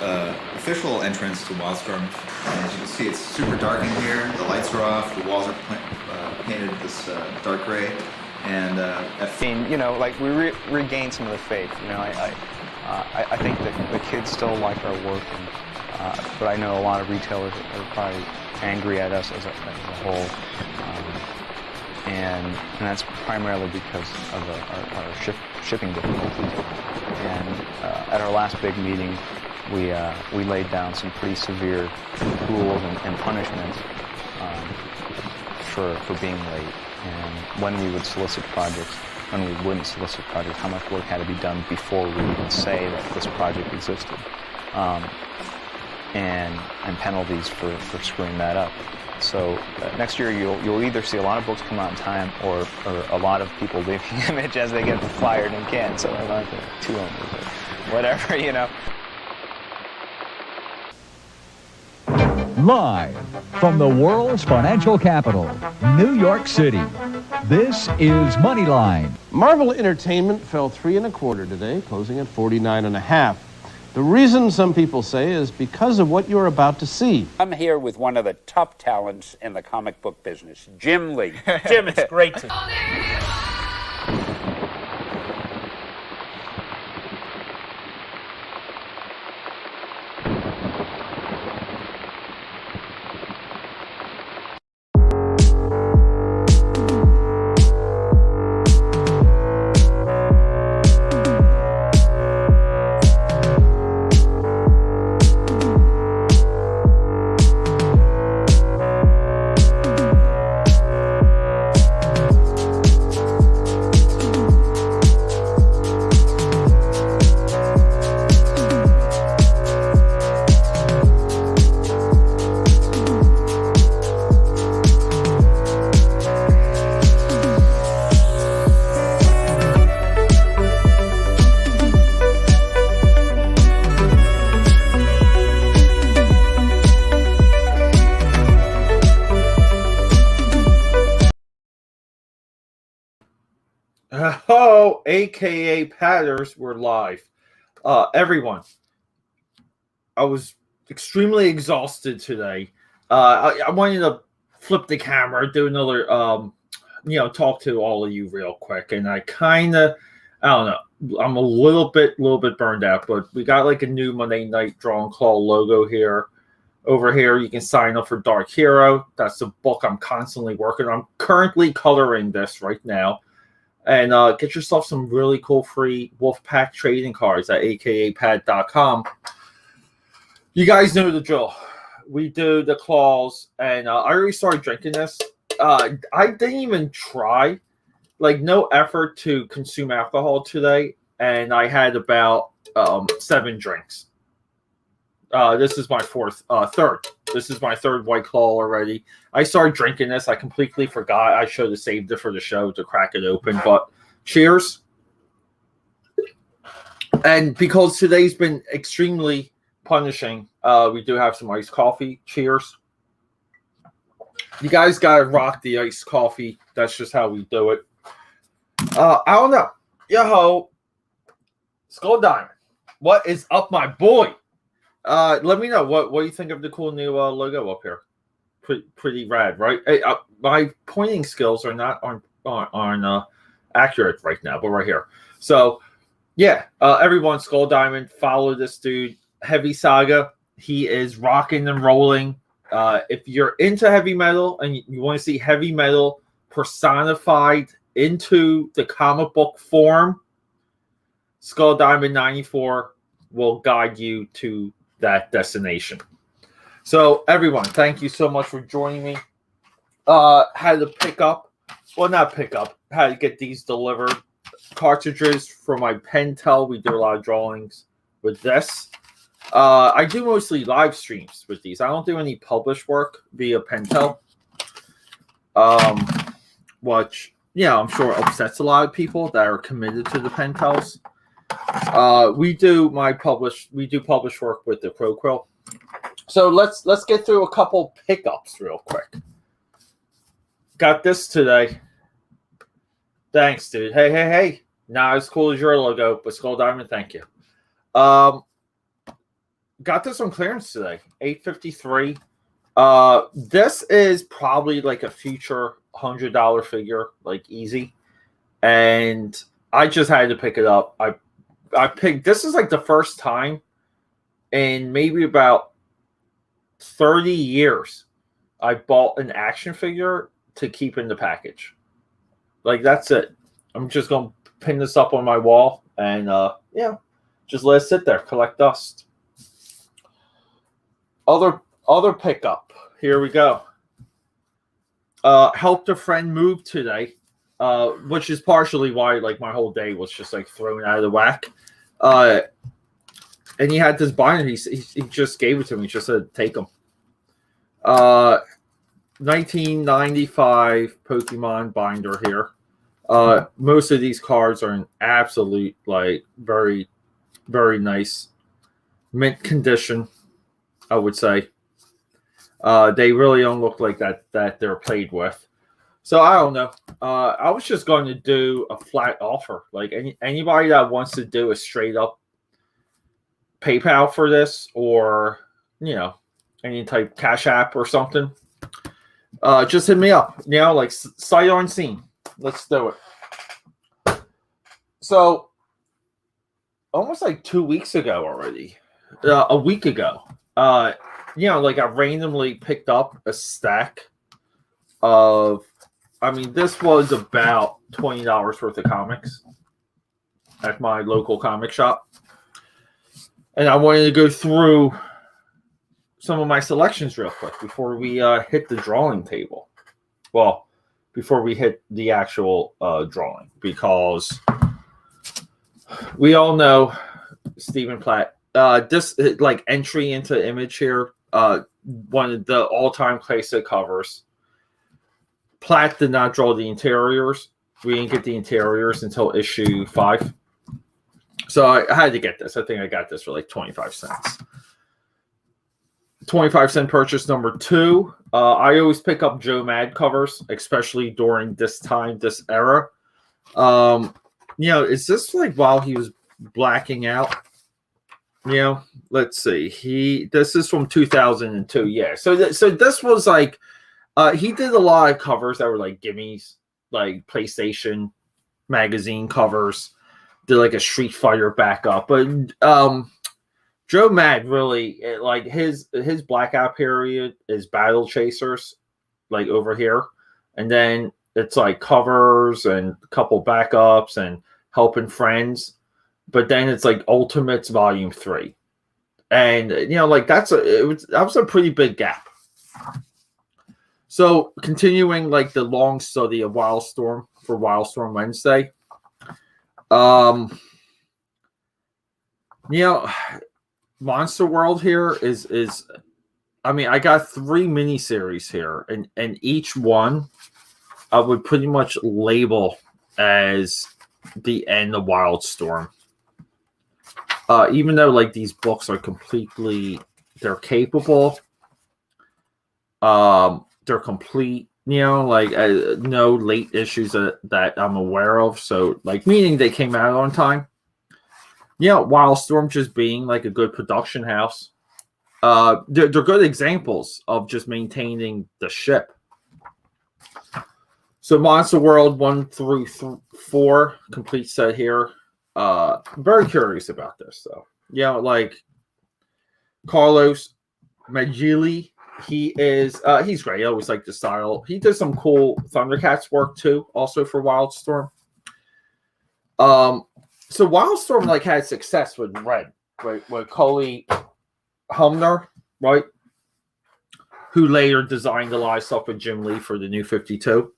official entrance to Wildstorm. And as you can see, it's super dark in here. The lights are off. The walls are painted this dark gray. And like we regained some of the faith. I think that the kids still like our work, but I know a lot of retailers are probably angry at us as a whole, and that's primarily because of our shipping difficulties. And at our last big meeting, we laid down some pretty severe rules and punishments for being late, and when we would solicit projects, when we wouldn't solicit projects, how much work had to be done before we would say that this project existed, and penalties for screwing that up. So next year you'll either see a lot of books come out in time, or a lot of people leaving Image as they get fired and canned. So I'm not too owners, but whatever. Live from the world's financial capital, New York City, this is Moneyline. Marvel Entertainment fell 3 1/4 today, closing at 49.5. The reason, some people say, is because of what you're about to see. I'm here with one of the top talents in the comic book business, Jim Lee. Jim, it's great to... Hello, aka Padders, we're live. Everyone, I was extremely exhausted today. I wanted to flip the camera, do another, talk to all of you real quick. And I don't know, I'm a little bit burned out, but we got like a new Monday Night Draw and Claw logo here. Over here, you can sign up for Dark Hero. That's the book I'm constantly working on. I'm currently coloring this right now. And get yourself some really cool free Wolfpack trading cards at akapad.com. You guys know the drill. We do the claws, and I already started drinking this. I didn't even try, no effort to consume alcohol today, and I had about 7 drinks. This is my third. This is my third White Claw already. I started drinking this. I completely forgot. I should have saved it for the show to crack it open. But cheers. And because today's been extremely punishing, we do have some iced coffee. Cheers. You guys got to rock the iced coffee. That's just how we do it. I don't know. Yo-ho. Skull Diamond. What is up, my boy? Let me know what you think of the cool new logo up here. Pretty rad, right? Hey, my pointing skills aren't accurate right now, but right here. So yeah, everyone, Skull Diamond, follow this dude, Heavy Saga. He is rocking and rolling. If you're into heavy metal and you want to see heavy metal personified into the comic book form, Skull Diamond 94 will guide you to that destination. So everyone, thank you so much for joining me. Had to had to get these delivered. Cartridges for my Pentel. We do a lot of drawings with this. I do mostly live streams with these. I don't do any published work via Pentel. Which, I'm sure upsets a lot of people that are committed to the Pentels. We do publish work with the Crow Quill. So let's get through a couple pickups real quick. Got this today. Thanks, dude. Hey. Not as cool as your logo, but Skull Diamond, thank you. got this on clearance today, $8.53. This is probably like a future $100 figure, like easy. And I just had to pick it up. I picked, this is like the first time in maybe about 30 years I bought an action figure to keep in the package. Like, that's it. I'm just going to pin this up on my wall and, yeah, just let it sit there, collect dust. Other pickup. Here we go. Helped a friend move today, which is partially why, like, my whole day was just, like, thrown out of the whack. And he had this binder. He just gave it to me. He just said, take them. 1995 Pokemon binder here. Most of these cards are in absolute, like, very, very nice mint condition, I would say. They really don't look like that they're played with. So I don't know. I was just going to do a flat offer. Like, anybody that wants to do a straight up PayPal for this, or, you know, any type Cash App or something, just hit me up. You know, like, sight unseen. Let's do it. So, almost like 2 weeks ago already, a week ago, you know, like, I randomly picked up a stack of, I mean, this was about $20 worth of comics at my local comic shop. And I wanted to go through some of my selections real quick before we hit the drawing table. Well, before we hit the actual drawing, because we all know Stephen Platt. This, like, entry into Image here, one of the all-time classic covers. Platt did not draw the interiors. We didn't get the interiors until issue 5. So I had to get this. I think I got this for like 25 cents. 25-cent purchase number 2. I always pick up Joe Mad covers, especially during this time, this era. You know, is this like while he was blacking out? You know, let's see. This is from 2002. Yeah. So this was like, he did a lot of covers that were like gimmies, like PlayStation magazine covers. Did like a Street Fighter backup, but Joe Mad really, like, his blackout period is Battle Chasers, like over here, and then it's like covers and a couple backups and Helping Friends, but then it's like Ultimates Volume 3, and, you know, like, that was a pretty big gap. So continuing, like, the long study of Wildstorm for Wildstorm Wednesday. You know, Monster World here is I mean, I got 3 miniseries here, and each one I would pretty much label as the end of Wildstorm. Even though, like, these books are completely, they're capable, they're complete, you know, like, no late issues that I'm aware of. So, like, meaning they came out on time. Yeah, Wildstorm just being like a good production house. They're good examples of just maintaining the ship. So Monster World 1 through 4, complete set here. Very curious about this, though. Yeah, like, Carlos Magili. He's great. I always like the style. He did some cool Thundercats work too, also for Wildstorm. So Wildstorm, like, had success with Red, right? With Coley Humner, right? Who later designed a lot of stuff with Jim Lee for the New 52.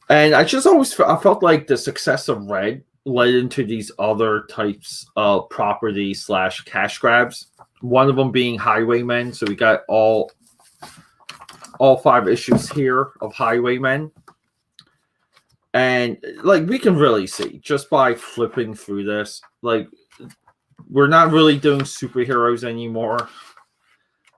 And I just always felt like the success of Red led into these other types of property / cash grabs. One of them being Highwaymen. So we got all 5 issues here of Highwaymen. And, like, we can really see just by flipping through this, like, we're not really doing superheroes anymore.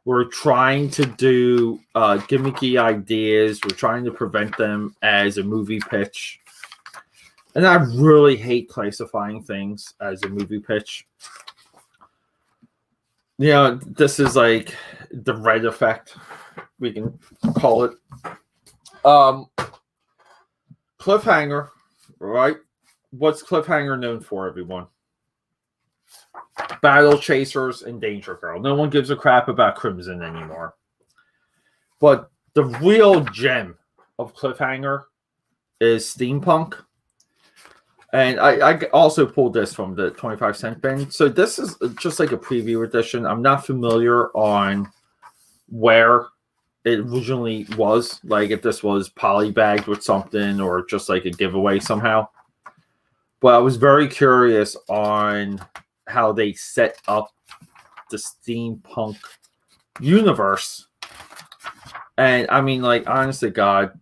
We're trying to do gimmicky ideas. We're trying to prevent them as a movie pitch. And I really hate classifying things as a movie pitch. You this is like the red effect, we can call it. Cliffhanger, right? What's Cliffhanger known for, everyone? Battle Chasers and Danger Girl. No one gives a crap about Crimson anymore. But the real gem of Cliffhanger is steampunk. And I also pulled this from the 25-cent bin. So this is just like a preview edition. I'm not familiar on where it originally was. Like if this was polybagged with something or just like a giveaway somehow. But I was very curious on how they set up the steampunk universe. And I mean, like, honest to God,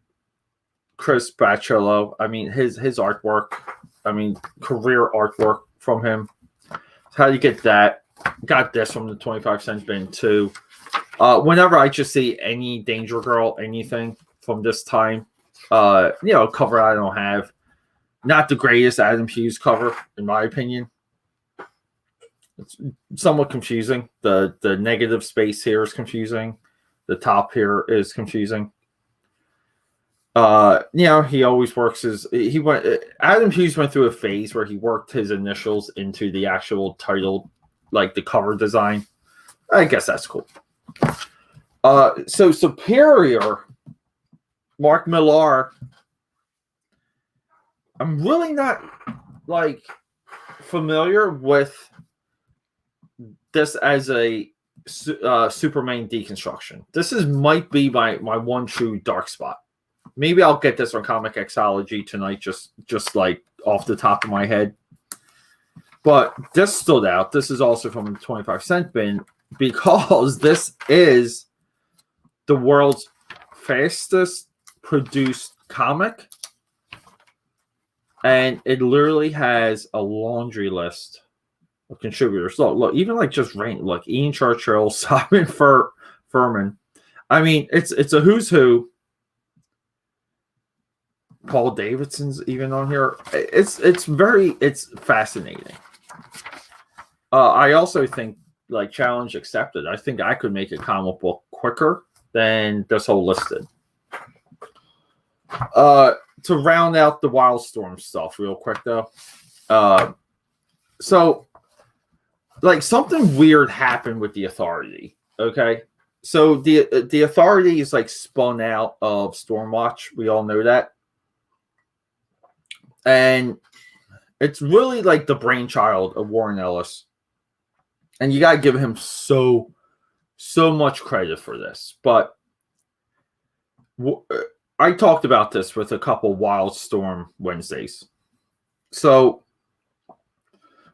Chris Baccello, I mean, his artwork, I mean, career artwork from him. How do you get that? Got this from the 25-cent bin too. Whenever I just see any Danger Girl, anything from this time, cover I don't have. Not the greatest Adam Hughes cover, in my opinion. It's somewhat confusing. The negative space here is confusing. The top here is confusing. He always works Adam Hughes went through a phase where he worked his initials into the actual title, like the cover design. I guess that's cool. So Superior, Mark Millar. I'm really not like familiar with this as a Superman deconstruction. This might be my one true dark spot. Maybe I'll get this on Comic Xology tonight, just like off the top of my head. But this stood out. This is also from the 25-cent bin because this is the world's fastest produced comic. And it literally has a laundry list of contributors. Look, even like just look, Ian Churchill, Simon Furman. I mean, it's a who's who. Paul Davidson's even on here. It's fascinating. I also think, like, challenge accepted. I think I could make a comic book quicker than this whole listed. To round out the Wildstorm stuff real quick, though. So, like, something weird happened with the Authority, okay? So, the Authority is, like, spun out of Stormwatch. We all know that. And it's really, like, the brainchild of Warren Ellis. And you got to give him so much credit for this. But I talked about this with a couple Wildstorm Wednesdays. So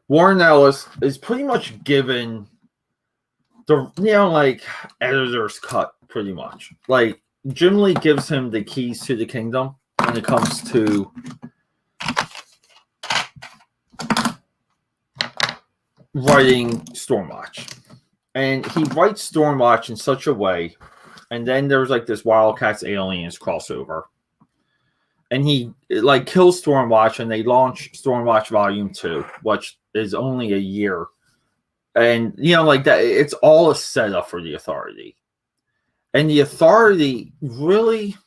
Warren Ellis is pretty much given the, like, editor's cut, pretty much. Like, Jim Lee gives him the keys to the kingdom when it comes to writing Stormwatch. And he writes Stormwatch in such a way. And then there's like this Wildcats Aliens crossover. And he like kills Stormwatch and they launch Stormwatch Volume 2, which is only a year. And, like that, it's all a setup for the Authority. And the Authority really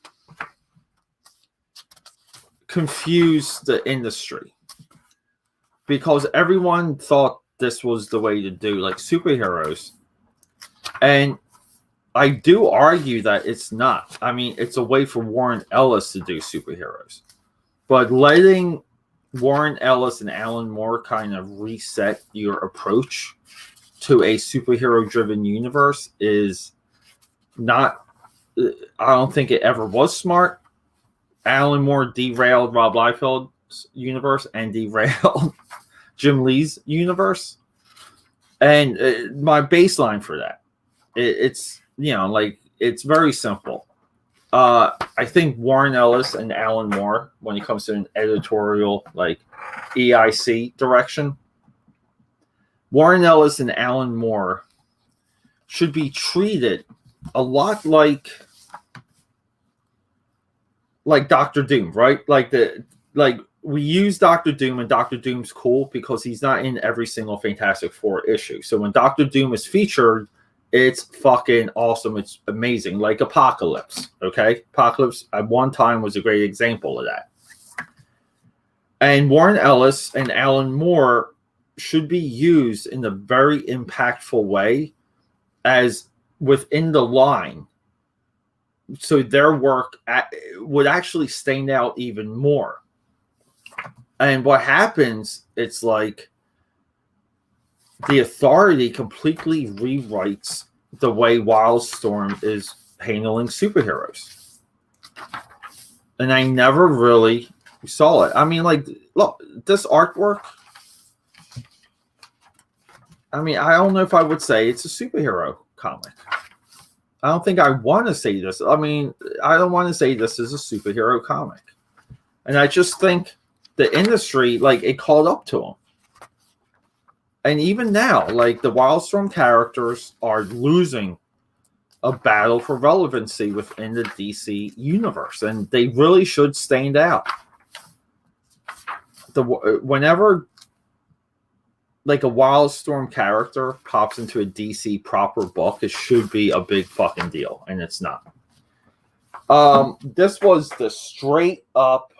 confused the industry. Because everyone thought this was the way to do, like, superheroes. And I do argue that it's not. I mean, it's a way for Warren Ellis to do superheroes. But letting Warren Ellis and Alan Moore kind of reset your approach to a superhero-driven universe is not... I don't think it ever was smart. Alan Moore derailed Rob Liefeld's universe and derailed Jim Lee's universe. And my baseline for that, it's, like, it's very simple. I think Warren Ellis and Alan Moore, when it comes to an editorial, like, EIC direction, Warren Ellis and Alan Moore should be treated a lot like Dr. Doom, right? Like we use Doctor Doom, and Doctor Doom's cool because he's not in every single Fantastic Four issue. So when Doctor Doom is featured, it's fucking awesome. It's amazing. Like Apocalypse, okay? Apocalypse at one time was a great example of that. And Warren Ellis and Alan Moore should be used in a very impactful way as within the line. So their work would actually stand out even more. And what happens, it's like the Authority completely rewrites the way Wildstorm is handling superheroes. And I never really saw it. I mean, like, look, this artwork, I mean, I don't know if I would say it's a superhero comic. I don't think I want to say this. I mean, I don't want to say this is a superhero comic. And I just think the industry, like, it caught up to them. And even now, like, the Wildstorm characters are losing a battle for relevancy within the DC universe. And they really should stand out. Whenever, like, a Wildstorm character pops into a DC proper book, it should be a big fucking deal. And it's not. This was the straight up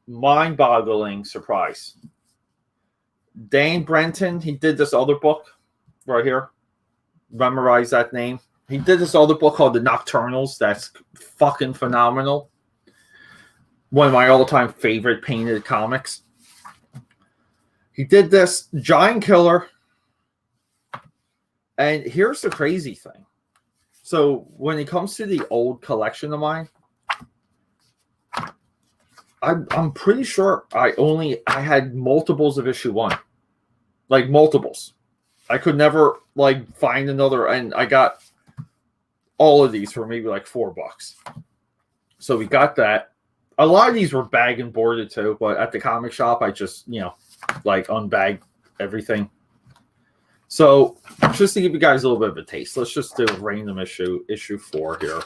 mind-boggling surprise. Dane Brenton, he did this other book right here. Memorize that name. He did this other book called The Nocturnals. That's fucking phenomenal. One of my all-time favorite painted comics. He did this Giant Killer. And here's the crazy thing. So when it comes to the old collection of mine, I'm pretty sure I had multiples of issue 1. Like, multiples. I could never, like, find another, and I got all of these for maybe like $4. So we got that. A lot of these were bag and boarded too, but at the comic shop, I just, like, unbagged everything. So just to give you guys a little bit of a taste, let's just do a random issue 4 here.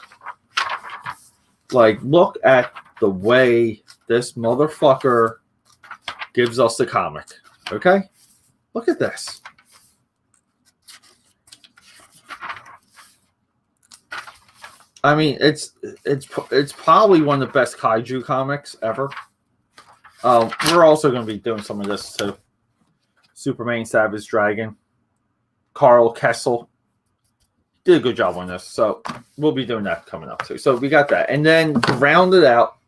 Like, look at the way this motherfucker gives us the comic. Okay? Look at this. I mean, it's probably one of the best kaiju comics ever. We're also going to be doing some of this too. Superman Savage Dragon. Carl Kessel did a good job on this, so we'll be doing that coming up too. So we got that, and then to round it out,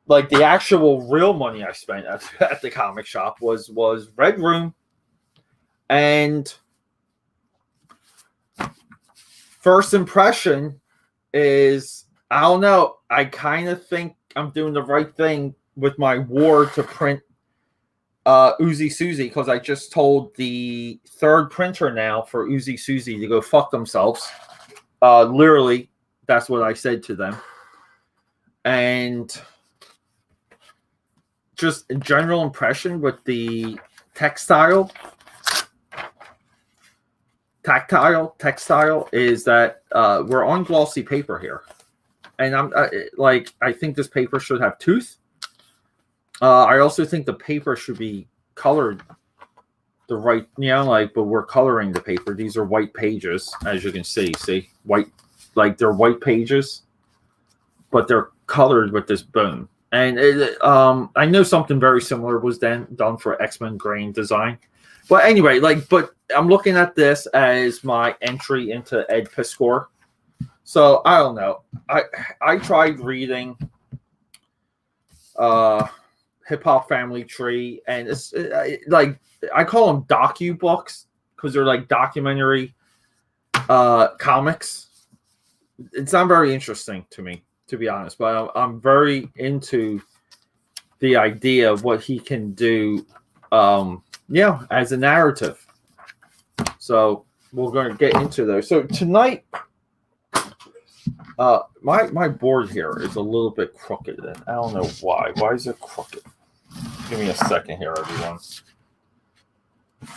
like, the actual real money I spent at the comic shop was Red Room, and first impression is, I don't know, I kind of think I'm doing the right thing with my war to print Uzi Susie, because I just told the third printer now for Uzi Susie to go fuck themselves. Literally, that's what I said to them. And just a general impression with the tactile is that we're on glossy paper here. And I think this paper should have tooth. I also think the paper should be colored the right, but we're coloring the paper. These are white pages, as you can see. See, white, like, they're white pages, but they're colored with this bone. And I know something very similar was then done for X-Men Grain Design. But anyway, but I'm looking at this as my entry into Ed Piskor. So I don't know. I tried reading Hip Hop Family Tree, and it's like, I call them docu books because they're like documentary comics. It's not very interesting to me, to be honest, but I'm very into the idea of what he can do, as a narrative. So we're going to get into those. So tonight, my board here is a little bit crooked, and I don't know why. Why is it crooked? Give me a second here, everyone.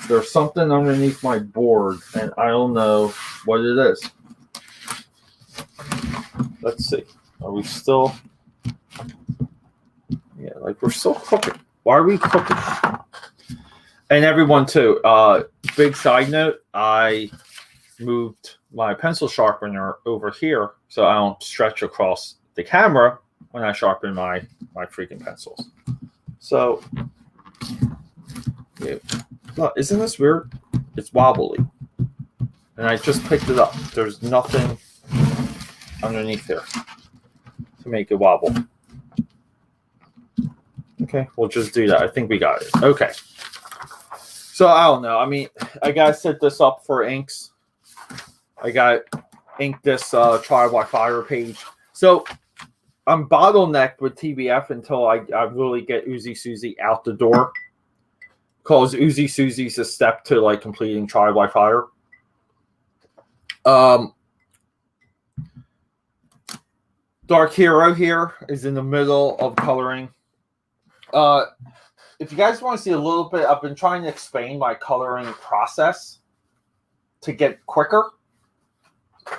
There's something underneath my board, and I don't know what it is. Let's see. Are we still? Yeah, like we're still cooking. Why are we cooking? And everyone too. Big side note, I moved my pencil sharpener over here so I don't stretch across the camera when I sharpen my freaking pencils. So, yeah. Look, isn't this weird? It's wobbly. And I just picked it up. There's nothing underneath there to make it wobble. Okay, we'll just do that. I think we got it. Okay. So I don't know. I mean, I gotta set this up for inks. I got ink this Trial by Fire page. So I'm bottlenecked with TBF until I really get Uzi Susie out the door. Because Uzi Susie's a step to like completing Trial by Fire. Dark Hero here is in the middle of coloring. If you guys want to see a little bit, I've been trying to explain my coloring process to get quicker.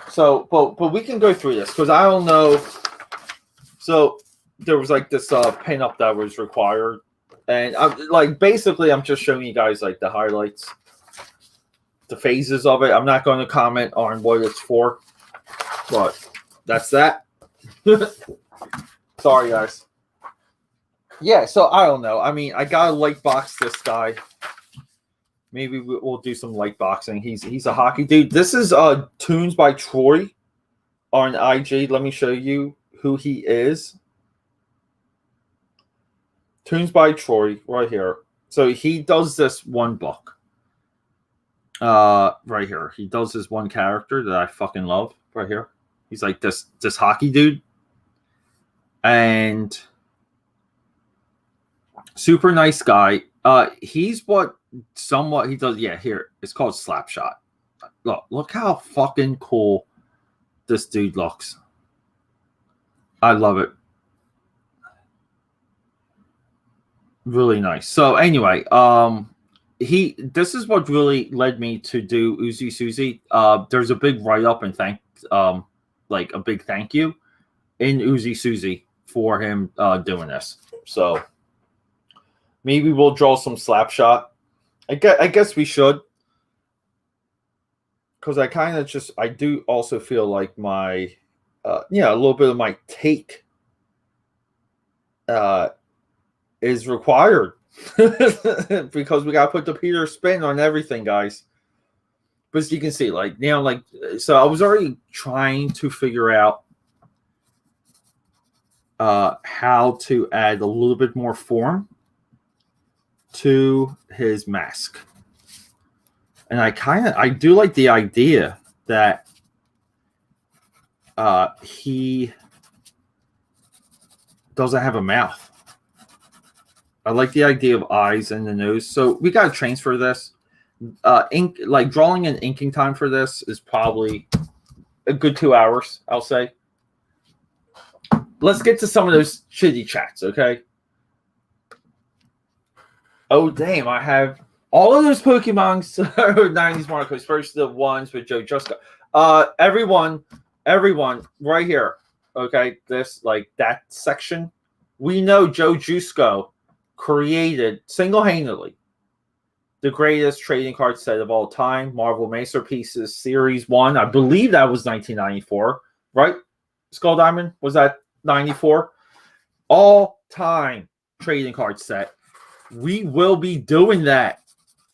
So, but we can go through this because I don't know. So there was like this pinup that was required, and basically I'm just showing you guys like the highlights, the phases of it. I'm not going to comment on what it's for, but that's that. Sorry, guys. Yeah, so I don't know. I mean, I gotta light box this guy. Maybe we'll do some light boxing. He's a hockey dude. This is Tunes by Troy on IG. Let me show you who he is. Tunes by Troy right here. So he does this one book. Right here. He does this one character that I fucking love right here. He's like this hockey dude. And super nice guy. He's what somewhat he does. Yeah, here it's called Slapshot. Look how fucking cool this dude looks. I love it. Really nice. So anyway, this is what really led me to do Uzi Susie. There's a big write up and like a big thank you in Uzi Susie for him doing this. So maybe we'll draw some Slapshot. I guess we should. Because I do also feel like my, a little bit of my take is required. Because we got to put the Peter spin on everything, guys. But as you can see, so I was already trying to figure out how to add a little bit more form to his mask. And I do like the idea that he doesn't have a mouth. I like the idea of eyes and the nose. So we got to transfer this. Drawing and inking time for this is probably a good 2 hours, I'll say. Let's get to some of those shitty chats, okay? Oh, damn, I have all of those Pokemon's 90s Marcos. First, the ones with Joe Jusko. Everyone, right here, okay? That section. We know Joe Jusko created single-handedly the greatest trading card set of all time, Marvel Masterpieces Series 1. I believe that was 1994, right? Skull Diamond, was that 94? All-time trading card set. We will be doing that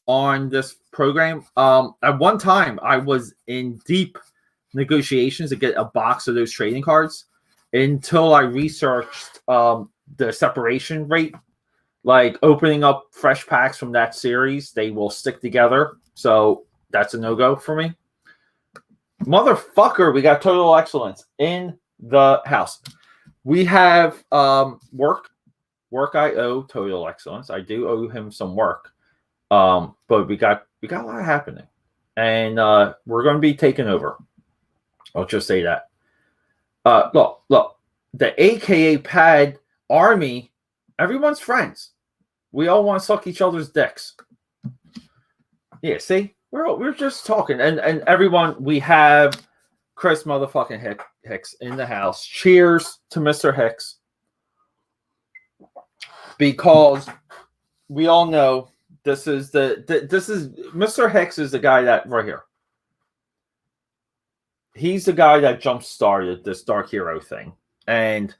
on this program. At one time, I was in deep negotiations to get a box of those trading cards until I researched the separation rate. Like opening up fresh packs from that series, they will stick together. So that's a no-go for me. Motherfucker, we got Total Excellence in the house. We have work I owe Total Excellence. I do owe him some work. But we got a lot happening. And we're going to be taking over. I'll just say that. Look. The AKA Pad Army, everyone's friends. We all want to suck each other's dicks. Yeah, see? We're just talking. And everyone, we have Chris motherfucking Hicks in the house. Cheers to Mr. Hicks. because we all know this is Mr. Hicks is the guy that right here. He's the guy that jump started this Dark Hero thing. And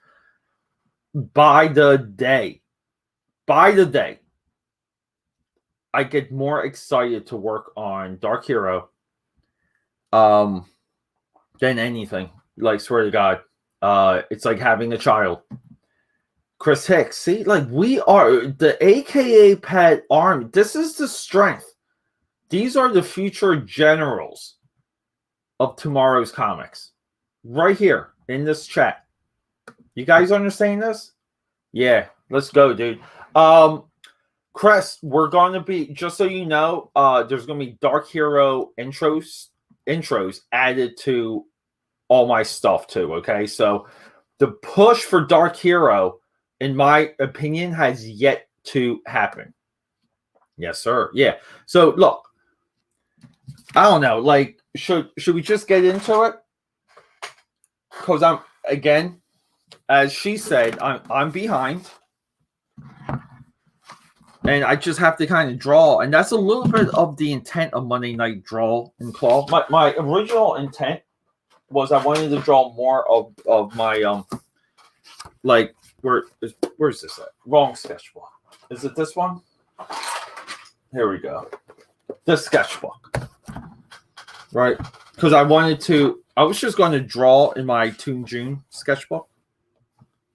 by the day, I get more excited to work on Dark Hero than anything. Like, swear to God. It's like having a child. Chris Hicks, see, like, we are the AKA Pad Army. This is the strength. These are the future generals of tomorrow's comics. Right here in this chat. You guys understand this? Yeah, let's go, dude. Chris, we're going to be, just so you know, there's going to be Dark Hero intros added to all my stuff too, okay? So the push for Dark Hero, in my opinion, has yet to happen. Yes, sir. Yeah. So look, I don't know, like, should we just get into it? Because I'm, again, as she said, I'm behind. And I just have to kind of draw. And that's a little bit of the intent of Monday Night Draw and Claw. My original intent was I wanted to draw more of my, like, where's this at? Wrong sketchbook. Is it this one? Here we go. This sketchbook. Right? Because I was just going to draw in my Toon June sketchbook.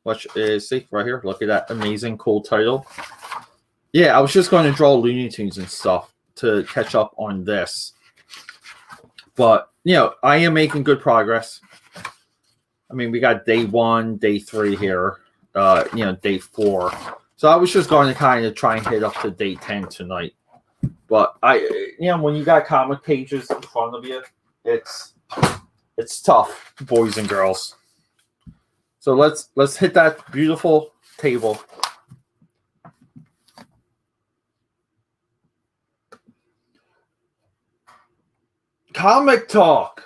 Which is, see, right here. Look at that amazing, cool title. Yeah, I was just going to draw Looney Tunes and stuff to catch up on this. But, you know, I am making good progress. I mean, we got day 1, day 3 here, you know, day 4. So I was just going to kind of try and hit up to day 10 tonight. But you know, when you got comic pages in front of you, it's tough, boys and girls. So let's hit that beautiful table. Comic talk.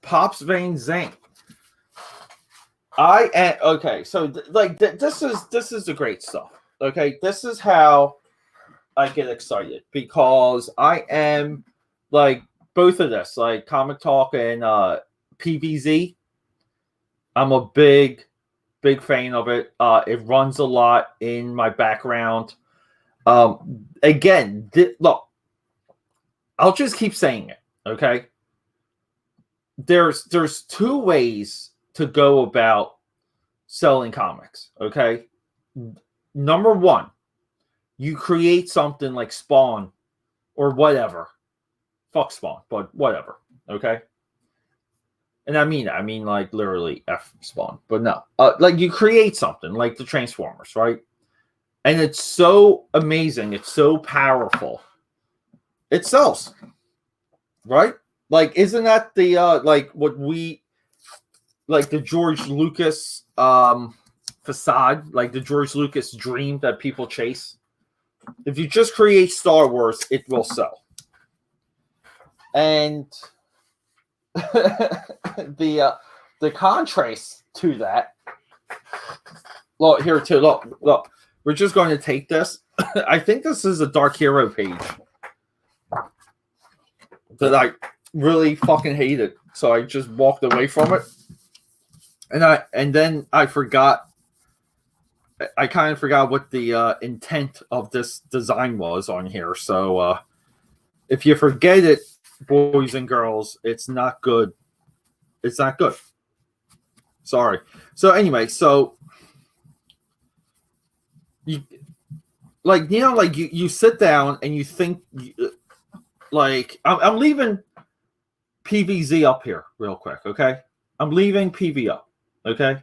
Pops Vein Zane. Okay, so this is the great stuff. Okay, this is how I get excited, because I am, like, both of this, like Comic Talk and PVZ. I'm a big fan of it. It runs a lot in my background. Again, look, I'll just keep saying it, okay? There's 2 ways to go about selling comics, okay? Number 1, you create something like Spawn or whatever. Fuck Spawn, but whatever, okay? And I mean like literally F Spawn, but no. Like, you create something like the Transformers, right? And it's so amazing, it's so powerful. It sells, right? Like, isn't that the like what we, like, the George Lucas facade, like the George Lucas dream that people chase? If you just create Star Wars, it will sell. And the contrast to that, look here too. Look, we're just going to take this. I think this is a Dark Hero page that I really fucking hated, so I just walked away from it. And then I forgot. I kind of forgot what the intent of this design was on here. So if you forget it, boys and girls, it's not good. It's not good. Sorry. So anyway, so you sit down and you think, like, I'm leaving PVZ up here real quick, okay? I'm leaving PV up, okay?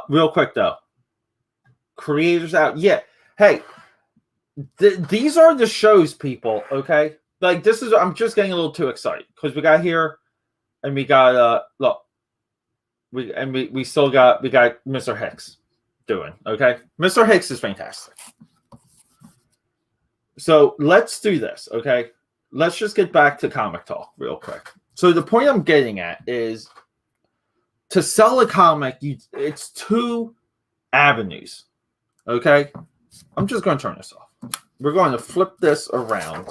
Real quick though. Creators out. Yeah. Hey, these are the shows, people, okay? Like, this is, I'm just getting a little too excited because we got here and we got look. We still got Mr. Hicks doing, okay? Mr. Hicks is fantastic. So let's do this, okay? Let's just get back to Comic Talk real quick. So the point I'm getting at is, to sell a comic, it's 2 avenues. Okay? I'm just going to turn this off. We're going to flip this around.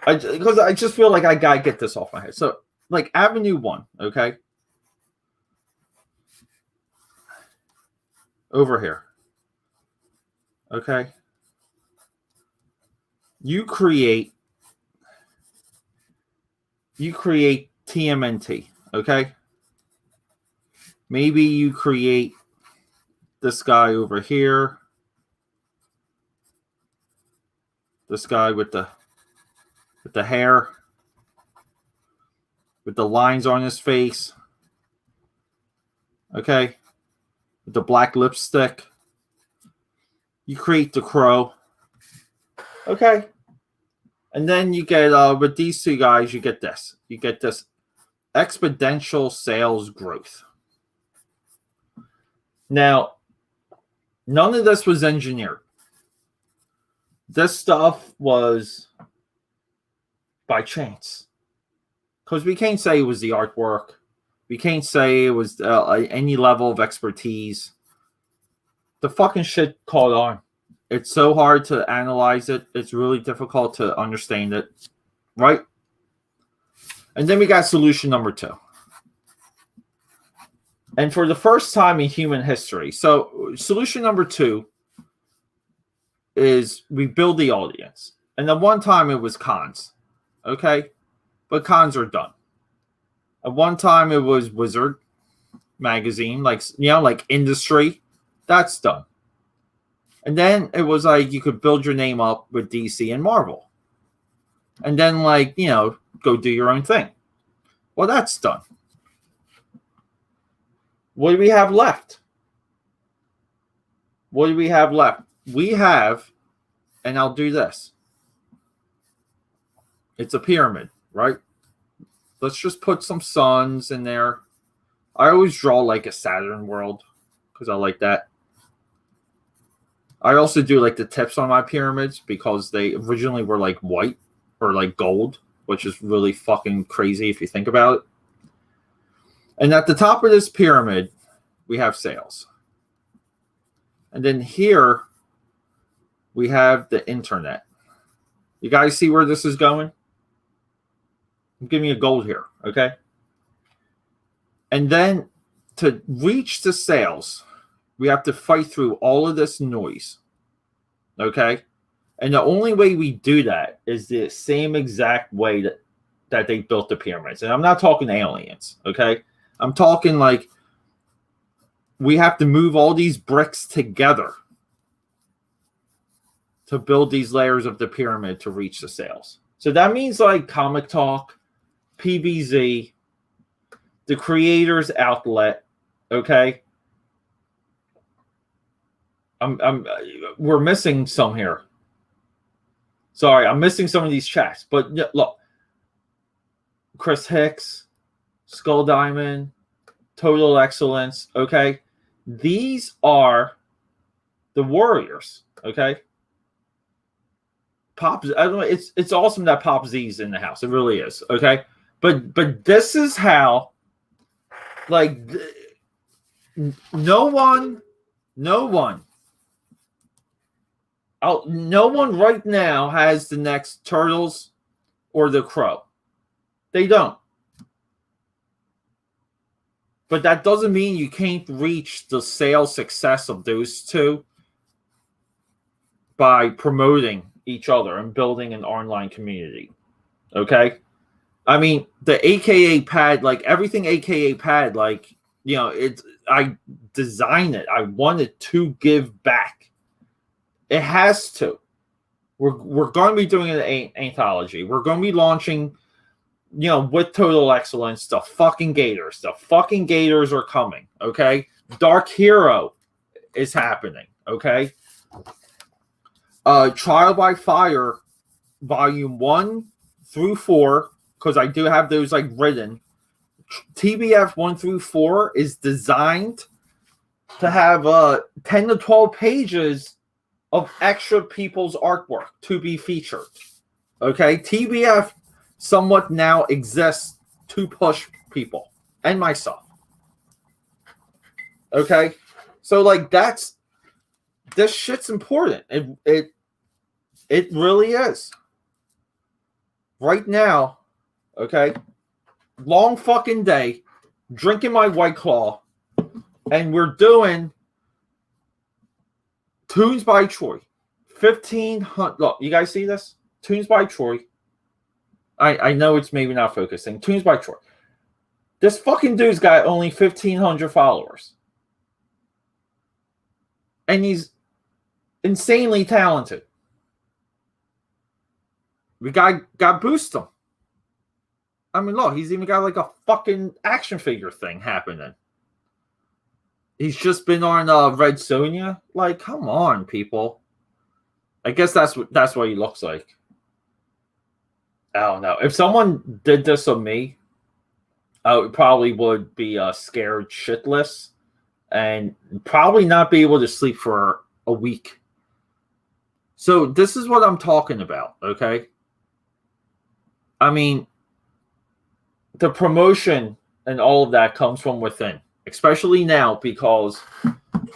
Because I just feel like I got to get this off my head. So, like, Avenue 1, okay? Over here. Okay? You create TMNT, okay? Maybe you create this guy over here. This guy with the hair, with the lines on his face. Okay? With the black lipstick. You create the crow. Okay? And then you get, with these two guys, you get this. You get this exponential sales growth. Now, none of this was engineered. This stuff was by chance. Because we can't say it was the artwork. We can't say it was any level of expertise. The fucking shit caught on. It's so hard to analyze it. It's really difficult to understand it. Right? And then we got solution number 2. And for the first time in human history. So solution number 2 is we build the audience. And at one time it was cons. Okay? But cons are done. At one time it was Wizard magazine, like industry. That's done. And then it was like you could build your name up with DC and Marvel. And then go do your own thing. Well, that's done. What do we have left? What do we have left? We have, and I'll do this. It's a pyramid, right? Let's just put some suns in there. I always draw like a Saturn world because I like that. I also do like the tips on my pyramids because they originally were like white or like gold, which is really fucking crazy if you think about it. And at the top of this pyramid, we have sales. And then here, we have the internet. You guys see where this is going? Give me a gold here, okay? And then to reach the sales, we have to fight through all of this noise, okay? And the only way we do that is the same exact way that they built the pyramids. And I'm not talking aliens, okay? I'm talking like we have to move all these bricks together to build these layers of the pyramid to reach the sales. So that means like Comic Talk, PBZ, the creators outlet, okay? We're missing some here. Sorry, I'm missing some of these chats. But look, Chris Hicks, Skull Diamond, Total Excellence, okay? These are the warriors, okay? Pop, I don't know, it's awesome that Pop Z's in the house. It really is, okay? But this is how, like, no one right now has the next Turtles or the Crow. They don't. But that doesn't mean you can't reach the sales success of those two by promoting each other and building an online community. Okay? I mean, the AKA pad, like everything AKA pad, like, you know, I designed it. I wanted to give back. It has to. We're going to be doing an anthology. We're going to be launching, you know, with Total Excellence, the fucking Gators. The fucking Gators are coming, okay? Dark Hero is happening, okay? Trial by Fire, Volume 1 through 4, because I do have those, like, written. TBF 1 through 4 is designed to have 10 to 12 pages of extra people's artwork to be featured. Okay? TBF somewhat now exists to push people and myself. Okay, so like this shit's important. It really is. Right now, okay, long fucking day, drinking my White Claw, and we're doing Tunes by Troy. 1,500. Look, you guys see this? Tunes by Troy. I know it's maybe not focusing. Tunes by Troy. This fucking dude's got only 1,500 followers. And he's insanely talented. We got boost him. I mean, look, he's even got like a fucking action figure thing happening. He's just been on Red Sonja. Like, come on, people. I guess that's what he looks like. I don't know. If someone did this on me, I probably would be scared shitless and probably not be able to sleep for a week. So this is what I'm talking about, okay? I mean, the promotion and all of that comes from within, especially now because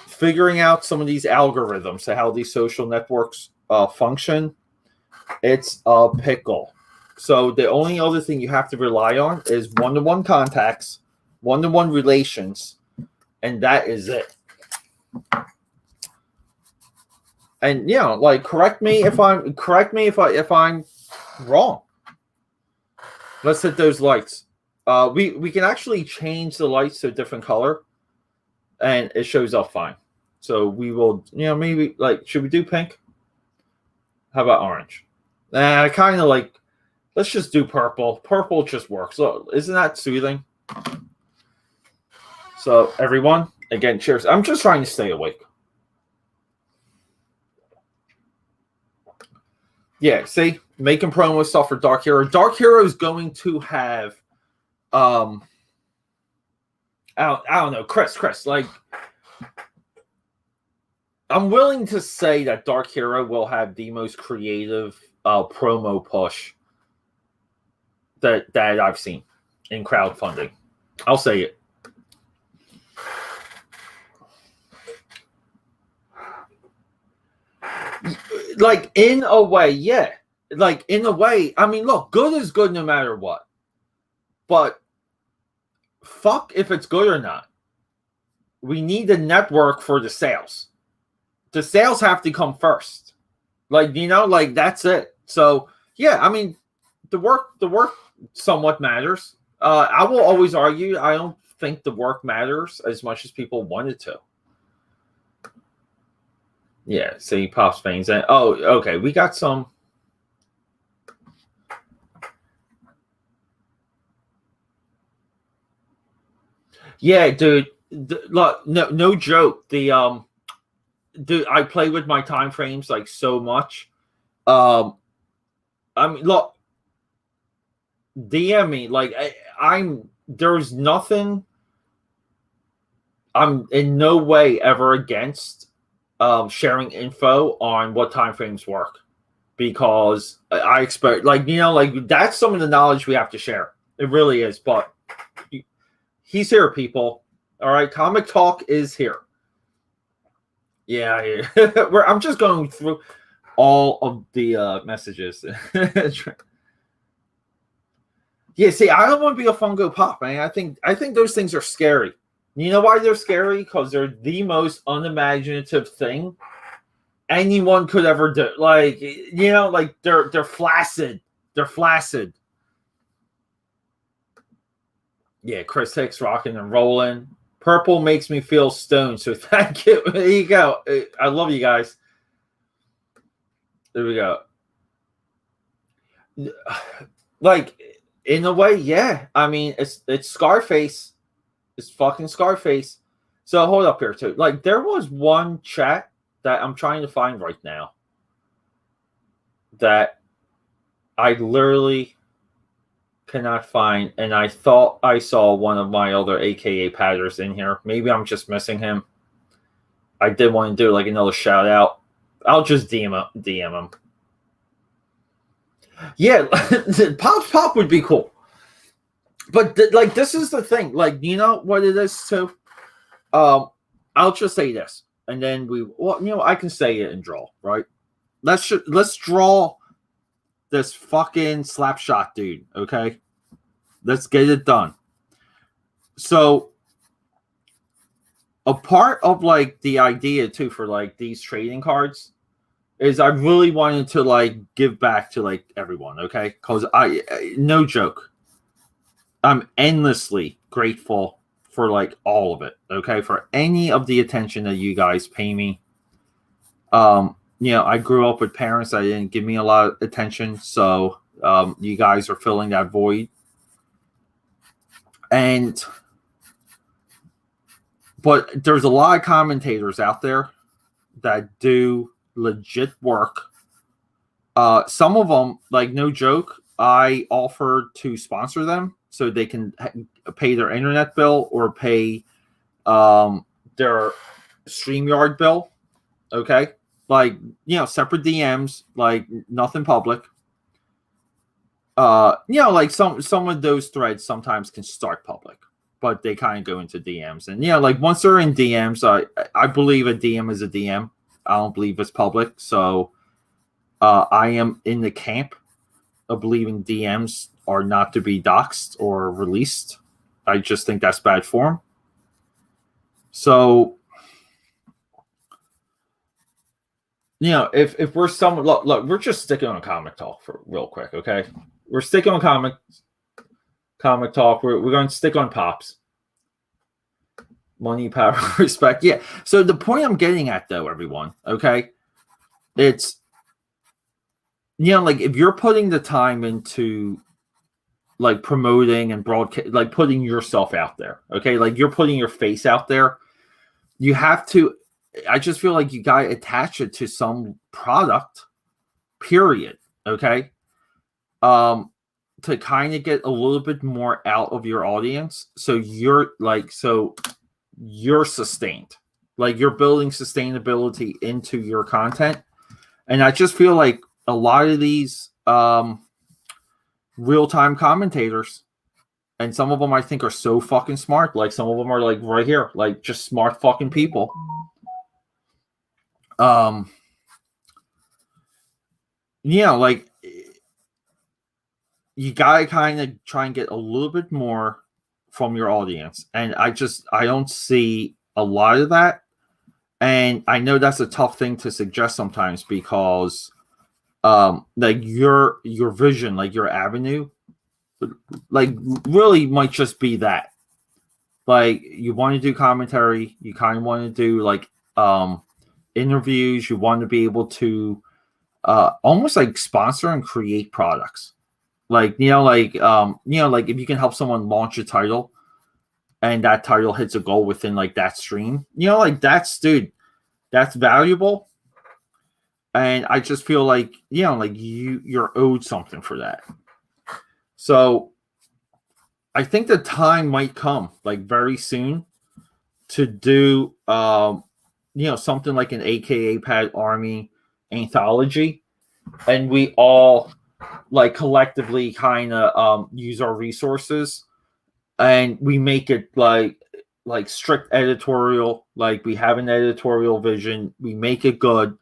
figuring out some of these algorithms to how these social networks function, it's a pickle. So the only other thing you have to rely on is one-to-one contacts, one-to-one relations, and that is it. And like correct me if I'm wrong. Let's hit those lights. We can actually change the lights to a different color, and it shows up fine. So we will, maybe like, should we do pink? How about orange? I kind of like. Let's just do purple. Purple just works. So, isn't that soothing? So everyone, again, cheers. I'm just trying to stay awake. Yeah, see, making promo stuff for Dark Hero. Dark Hero is going to have, I don't know, Chris, like, I'm willing to say that Dark Hero will have the most creative promo push that I've seen in crowdfunding. I'll say it. Like, in a way, yeah. Like, in a way, I mean, look, good is good no matter what. But fuck if it's good or not. We need a network for the sales. The sales have to come first. Like, like, that's it. So, yeah, I mean, the work somewhat matters. I will always argue I don't think the work matters as much as people want it to. Yeah, see, Pops Veins. And oh, okay, we got some. Yeah, dude. Look, no joke. The dude, I play with my time frames like so much. I mean, look. DM me, like there's nothing. I'm in no way ever against sharing info on what time frames work, because I expect, like, like, that's some of the knowledge we have to share. It really is. But he's here, people. All right, Comic Talk is here. Yeah. I'm just going through all of the messages. Yeah, see, I don't want to be a Funko Pop, man. I think those things are scary. You know why they're scary? Because they're the most unimaginative thing anyone could ever do. Like, like they're flaccid. They're flaccid. Yeah, Chris Hicks rocking and rolling. Purple makes me feel stoned, so thank you. There you go. I love you guys. There we go. Like, in a way, yeah. I mean, it's Scarface. It's fucking Scarface. So hold up here too. Like, there was one chat that I'm trying to find right now that I literally cannot find, and I thought I saw one of my other AKA padders in here. Maybe I'm just missing him. I did want to do like another shout out. I'll just DM him. Yeah, Pop would be cool. But like, this is the thing. Like, you know what it is too? I'll just say this, and then I can say it and draw, right? Let's draw this fucking Slapshot dude, okay? Let's get it done. So, a part of like the idea too for like these trading cards is I really wanted to like give back to like everyone, okay? Because no joke, I'm endlessly grateful for like all of it, okay? For any of the attention that you guys pay me. I grew up with parents that didn't give me a lot of attention, so you guys are filling that void. But there's a lot of commentators out there that do legit work. Some of them, like no joke, I offered to sponsor them so they can pay their internet bill or pay their StreamYard bill. Okay. Like, separate DMs, like nothing public. Like some of those threads sometimes can start public, but they kind of go into DMs. And like once they're in DMs, I believe a DM is a DM. I don't believe it's public. So I am in the camp of believing DMs are not to be doxxed or released. I just think that's bad form. So if we're someone, look, we're just sticking on comic talk for real quick, okay? We're sticking on comic talk. We're going to stick on pops. Money, power, respect. Yeah. So the point I'm getting at, though, everyone, okay, it's like if you're putting the time into like promoting and broadcast, like putting yourself out there, okay, like you're putting your face out there, you have to. I just feel like you got to attach it to some product, period. Okay. To kind of get a little bit more out of your audience. So you're sustained, like you're building sustainability into your content. And I just feel like a lot of these real-time commentators, and some of them I think are so fucking smart. Like some of them are like right here, like just smart fucking people. Like you gotta kind of try and get a little bit more from your audience, and I don't see a lot of that. And I know that's a tough thing to suggest sometimes because like your vision, like your avenue, like really might just be that. Like you want to do commentary, you kind of want to do like interviews, you want to be able to almost like sponsor and create products. Like like if you can help someone launch a title and that title hits a goal within like that stream, like that's valuable. And I just feel like like you're owed something for that. So I think the time might come like very soon to do something like an AKAPAD Army anthology, and we all like collectively kind of use our resources and we make it like strict editorial, like we have an editorial vision, we make it good,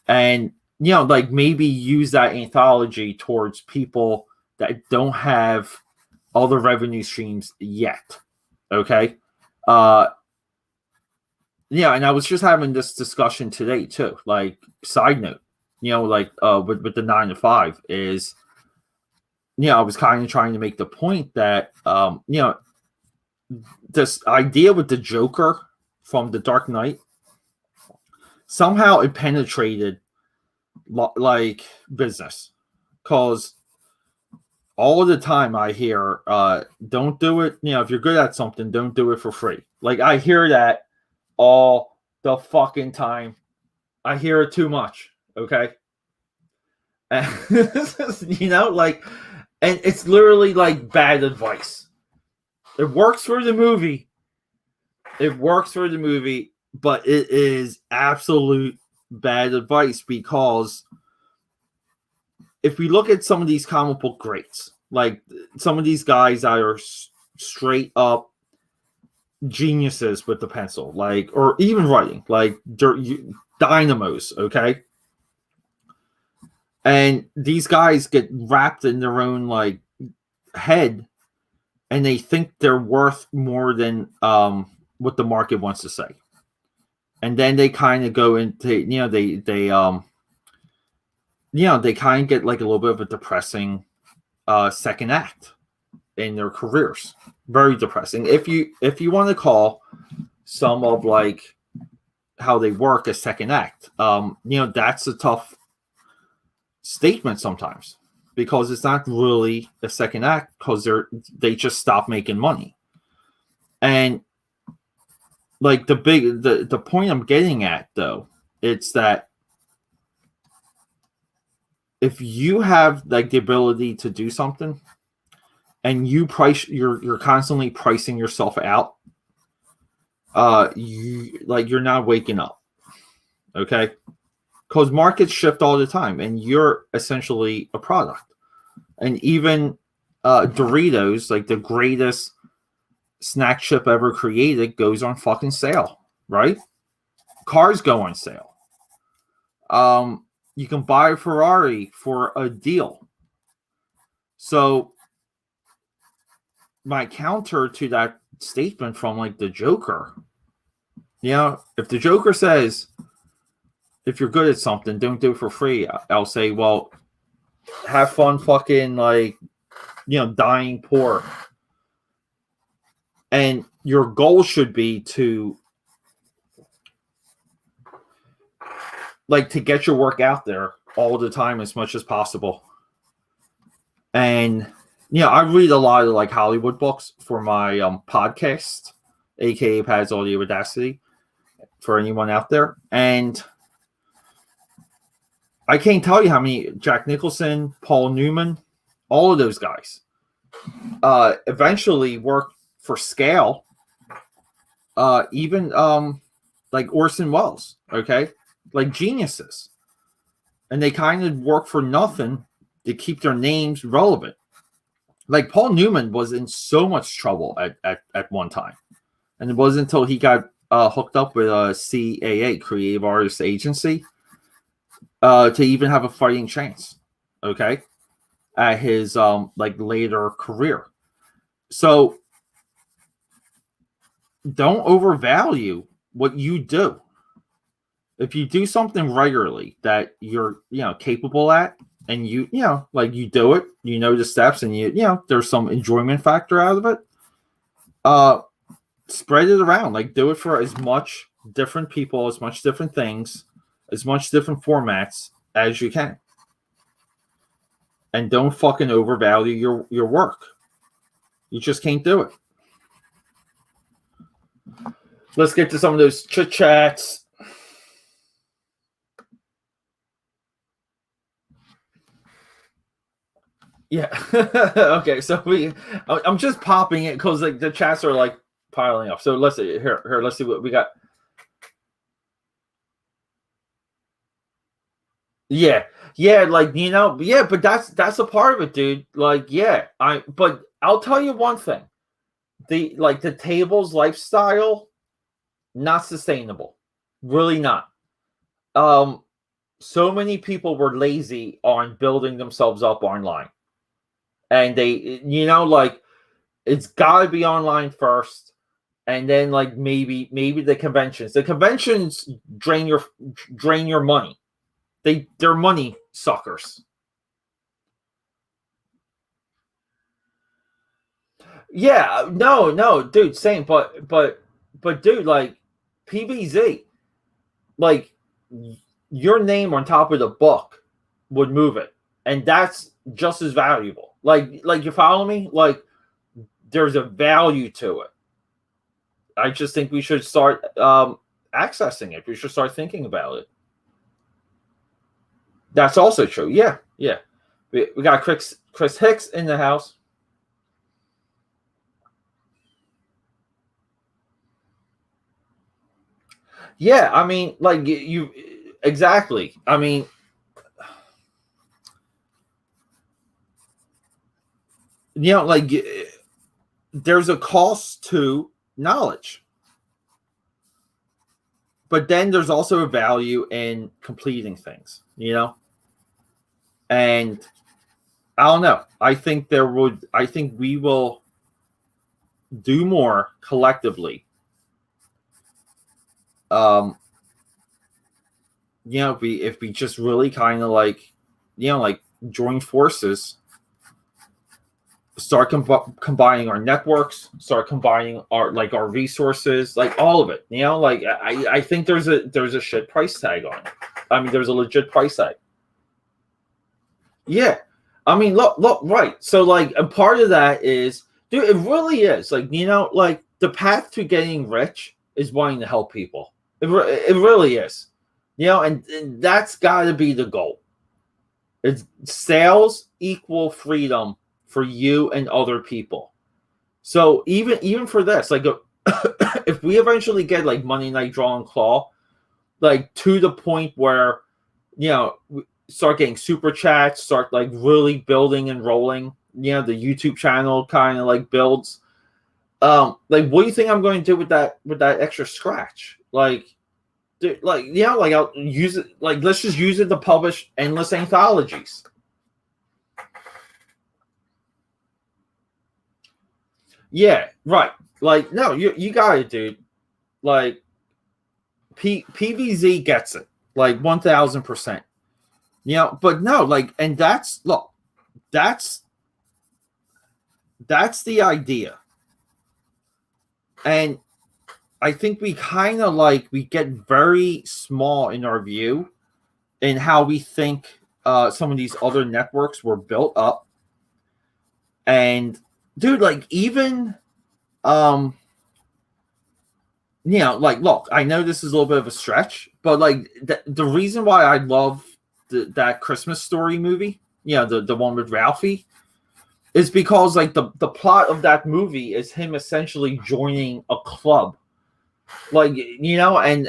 and like maybe use that anthology towards people that don't have other revenue streams yet. Okay. And I was just having this discussion today too. Like side note, like with the 9 to 5 is, I was kind of trying to make the point that this idea with the Joker from The Dark Knight, somehow it penetrated like business, because all the time I hear, don't do it. If you're good at something, don't do it for free. Like I hear that all the fucking time. I hear it too much. Okay. And, like, and it's literally like bad advice. It works for the movie. But it is absolute bad advice, because if we look at some of these comic book greats, like some of these guys that are straight up geniuses with the pencil, like, or even writing, like dynamos, okay? And these guys get wrapped in their own like head, and they think they're worth more than what the market wants to say. And then they kind of go into, they kind of get like a little bit of a depressing second act in their careers. Very depressing. If you want to call some of like how they work a second act, that's a tough statement sometimes, because it's not really a second act, because they just stop making money. And like the point I'm getting at, though, it's that if you have like the ability to do something, and you're constantly pricing yourself out, you're not waking up, okay? Because markets shift all the time, and you're essentially a product. And even Doritos, like the greatest snack chip ever created, goes on fucking sale, right? Cars go on sale. You can buy a Ferrari for a deal. So my counter to that statement from like the Joker, if the Joker says, if you're good at something, don't do it for free, I'll say, well, have fun fucking like, dying poor. And your goal should be to get your work out there all the time as much as possible. And I read a lot of like Hollywood books for my podcast, aka Pad's Audio Audacity, for anyone out there. And I can't tell you how many, Jack Nicholson, Paul Newman, all of those guys eventually worked for scale. Even like Orson Welles, okay? Like geniuses. And they kind of work for nothing to keep their names relevant. Like Paul Newman was in so much trouble at one time. And it wasn't until he got hooked up with CAA, Creative Artists Agency, to even have a fighting chance, okay, at his later career. So don't overvalue what you do. If you do something regularly that you're capable at, and you do it, the steps, and there's some enjoyment factor out of it, spread it around. Like, do it for as much different people, as much different things, as much different formats as you can. And don't fucking overvalue your work. You just can't do it. Let's get to some of those chit chats. Yeah. Okay. So I'm just popping it because like the chats are like piling up. So let's see here. Let's see what we got. Yeah. Like but that's a part of it, dude. Like, but I'll tell you one thing. The tables lifestyle, not sustainable. Really not. So many people were lazy on building themselves up online. And they, it's got to be online first, and then maybe the conventions. The conventions drain your money. They're money suckers. Yeah, no, dude, same. But dude, like PVZ, like your name on top of the book would move it, and that's just as valuable. Like you follow me? Like there's a value to it. I just think we should start accessing it. We should start thinking about it. That's also true. Yeah. We got Chris Hicks in the house. Yeah, I mean, like you exactly. I mean, like there's a cost to knowledge. But then there's also a value in completing things, you know? And I don't know. I think we will do more collectively. You know, if we just really kind of like, you know, like join forces, start combining our networks, start combining our resources, like all of it, you know, like I think there's a shit price tag on it. I mean, there's a legit price tag. Yeah. I mean, look, right. So like a part of that is, dude, it really is like, you know, like the path to getting rich is wanting to help people. It really is, you know, and that's got to be the goal. It's sales equal freedom for you and other people. So even for this, like if we eventually get like Monday Night Draw and Claw, like to the point where, you know, we start getting super chats, start like really building and rolling, you know, the YouTube channel kind of like builds. Like what do you think I'm going to do with that extra scratch? Like, dude, like, you know, like I'll use it, like let's just use it to publish endless anthologies. Yeah, right. Like, no, you got it, dude. Like, PVZ gets it, like 1000%. You know, but no, like, and that's the idea. And I think we kind of like we get very small in our view in how we think some of these other networks were built up. And dude, like even you know, like look, I know this is a little bit of a stretch, but like the reason why I love that Christmas Story movie, you know, the one with Ralphie, is because like the plot of that movie is him essentially joining a club. Like, you know, and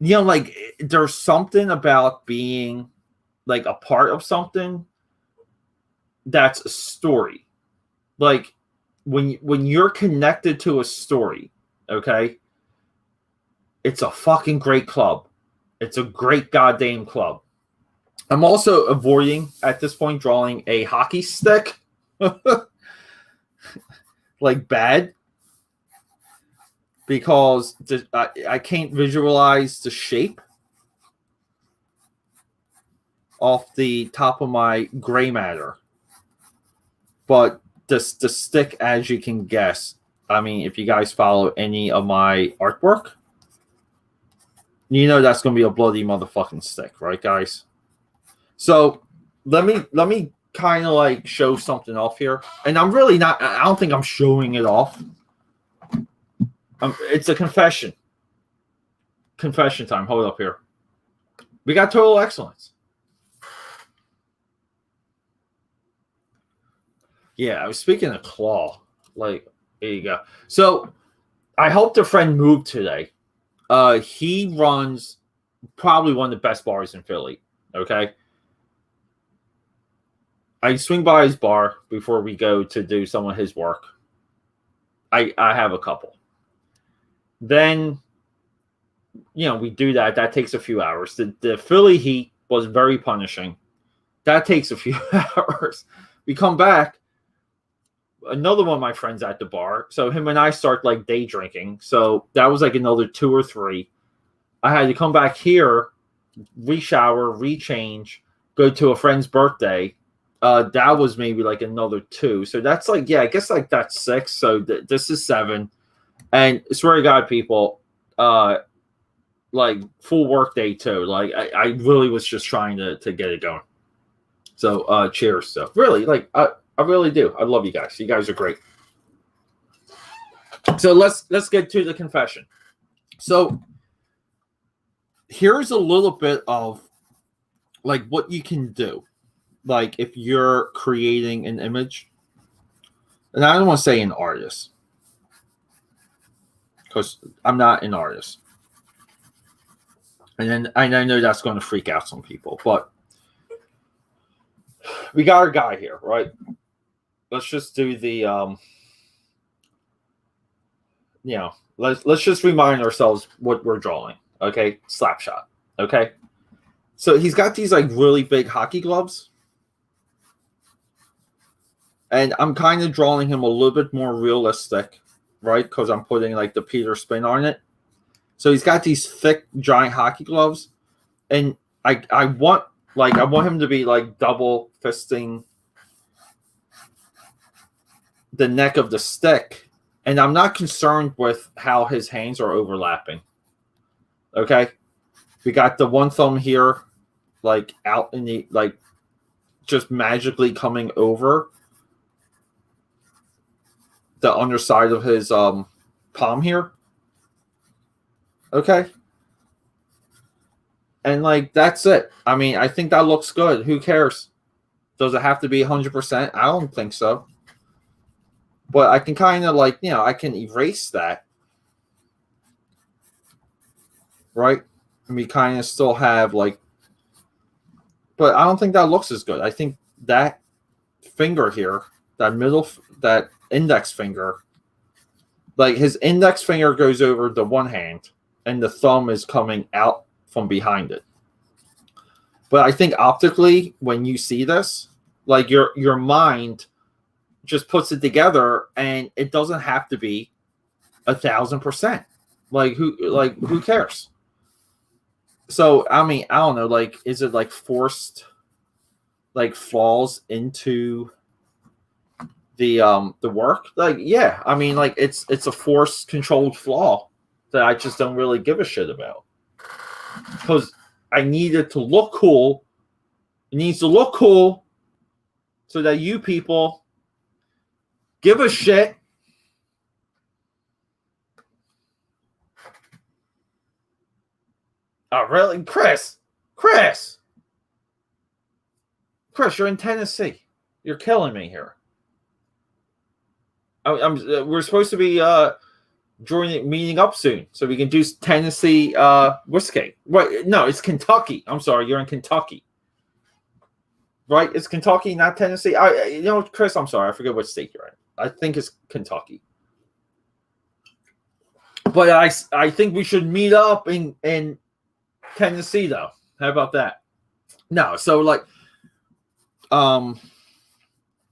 you know, like there's something about being like a part of something that's a story. Like when you're connected to a story, okay, it's a fucking great club. It's a great goddamn club. I'm also avoiding at this point drawing a hockey stick. Like bad. Because I can't visualize the shape off the top of my gray matter. But the stick, as you can guess, I mean, if you guys follow any of my artwork, you know that's going to be a bloody motherfucking stick, right, guys? So let me kind of like show something off here. And I'm really not, I don't think I'm showing it off. It's a confession. Confession time. Hold up here. We got Total Excellence. Yeah, I was speaking of Claw. Like, there you go. So, I helped a friend move today. He runs probably one of the best bars in Philly. Okay? I swing by his bar before we go to do some of his work. I have a couple. Then, you know, we do that. That takes a few hours. The Philly heat was very punishing. That takes a few hours. We come back. Another one of my friends at the bar. So him and I start like day drinking. So that was like another 2 or 3. I had to come back here, re-shower, re-change, go to a friend's birthday. That was maybe like another 2. So that's like, yeah, I guess like that's 6. So this is 7. And I swear to God, people, like full work day too. Like I really was just trying to get it going. So cheers. So really, like I really do. I love you guys. You guys are great. So let's get to the confession. So here's a little bit of like what you can do. Like if you're creating an image, and I don't want to say an artist, because I'm not an artist. And then I know that's going to freak out some people, but we got our guy here, right? Let's just do the let's just remind ourselves what we're drawing. Okay, slap shot. Okay, so he's got these like really big hockey gloves, and I'm kind of drawing him a little bit more realistic, right? Because I'm putting like the Peter spin on it. So he's got these thick, giant hockey gloves, and I want him to be like double fisting the neck of the stick, and I'm not concerned with how his hands are overlapping. Okay, we got the one thumb here, like out in the like, just magically coming over the underside of his palm here. Okay. And like that's it. I mean, I think that looks good. Who cares? Does it have to be 100%? I don't think so. But I can kind of like, I can erase that. Right? And we kind of still have like, but I don't think that looks as good. I think that finger here, that index finger, like his index finger goes over the one hand and the thumb is coming out from behind it. But I think optically, when you see this, like your mind just puts it together, and it doesn't have to be 1,000%. Like who cares? So I mean, I don't know. Like, is it like forced, like falls into the work? Like, yeah. I mean, like it's a force controlled flaw that I just don't really give a shit about, because I need it to look cool. It needs to look cool so that you people give a shit. Oh, really? Chris, you're in Tennessee. You're killing me here. We're supposed to be meeting up soon so we can do Tennessee whiskey. Wait, no, it's Kentucky. I'm sorry, you're in Kentucky. Right? It's Kentucky, not Tennessee. Chris, I'm sorry, I forget what state you're in. I think it's Kentucky. But I think we should meet up in Tennessee, though. How about that? No, so like,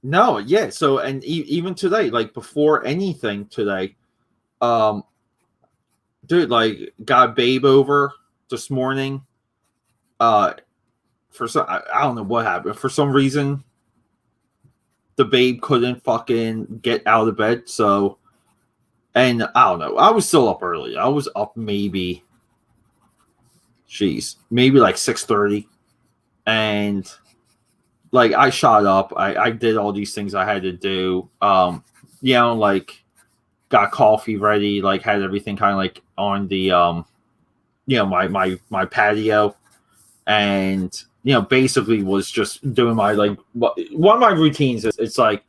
no, yeah. So, and even today, like before anything today, dude, like got Babe over this morning. For some, I don't know what happened. For some reason, the Babe couldn't fucking get out of bed. So, and I don't know. I was still up early. I was up maybe like 6:30, and like I shot up. I did all these things I had to do. Like got coffee ready. Like had everything kind of like on the my patio, and basically was just doing my like one of my routines is it's like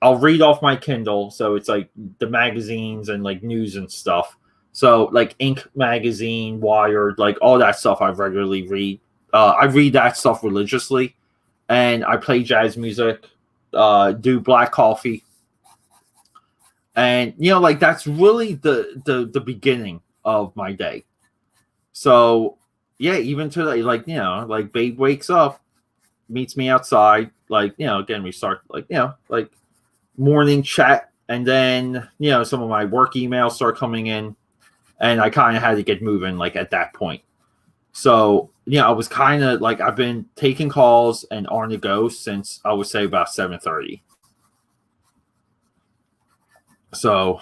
I'll read off my Kindle, so it's like the magazines and like news and stuff. So like Inc. magazine, Wired, like all that stuff I regularly read. I read that stuff religiously, and I play jazz music, do black coffee, and like that's really the beginning of my day. So yeah, even today, like like Babe wakes up, meets me outside, like again we start like like morning chat, and then some of my work emails start coming in. And I kind of had to get moving like at that point. So, I was kind of like, I've been taking calls and on the go since I would say about 7:30. So,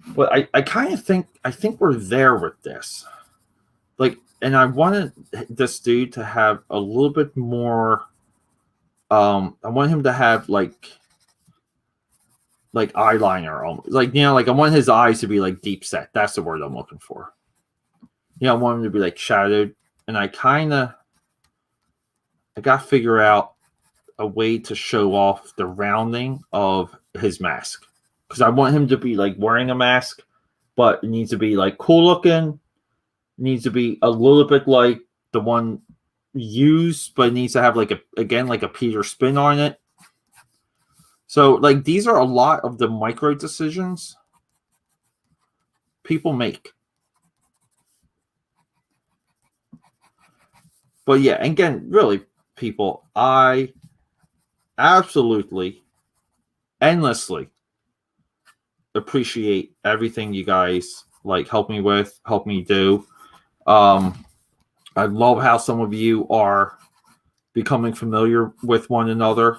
but I kind of think we're there with this. Like, and I wanted this dude to have a little bit more, I want him to have like eyeliner, like like I want his eyes to be like deep set. That's the word I'm looking for. I want him to be like shadowed, and I got to figure out a way to show off the rounding of his mask, because I want him to be like wearing a mask, but it needs to be like cool looking. It needs to be a little bit like the one used, but it needs to have like a Peter spin on it. So, like, these are a lot of the micro decisions people make. But yeah, and again, really, people, I absolutely, endlessly appreciate everything you guys like help me with, help me do. I love how some of you are becoming familiar with one another.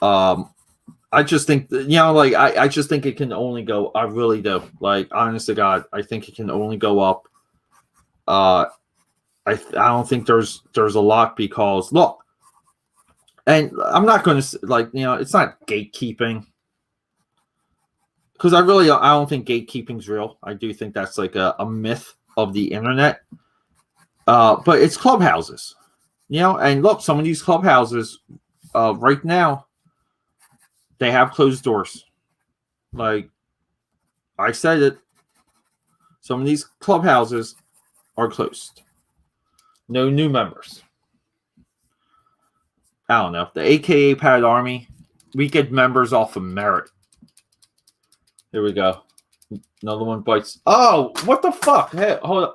I just think that, like I just think it can only go. I really do. Like, honest to God, I think it can only go up. I don't think there's a lot, because look, and I'm not going to like, it's not gatekeeping, because I don't think gatekeeping's real. I do think that's like a myth of the internet. But it's clubhouses, and look, some of these clubhouses right now, they have closed doors. Like I said it, some of these clubhouses are closed. No new members. I don't know. The AKA Pad Army, we get members off of merit. Here we go. Another one bites. Oh, what the fuck? Hey, hold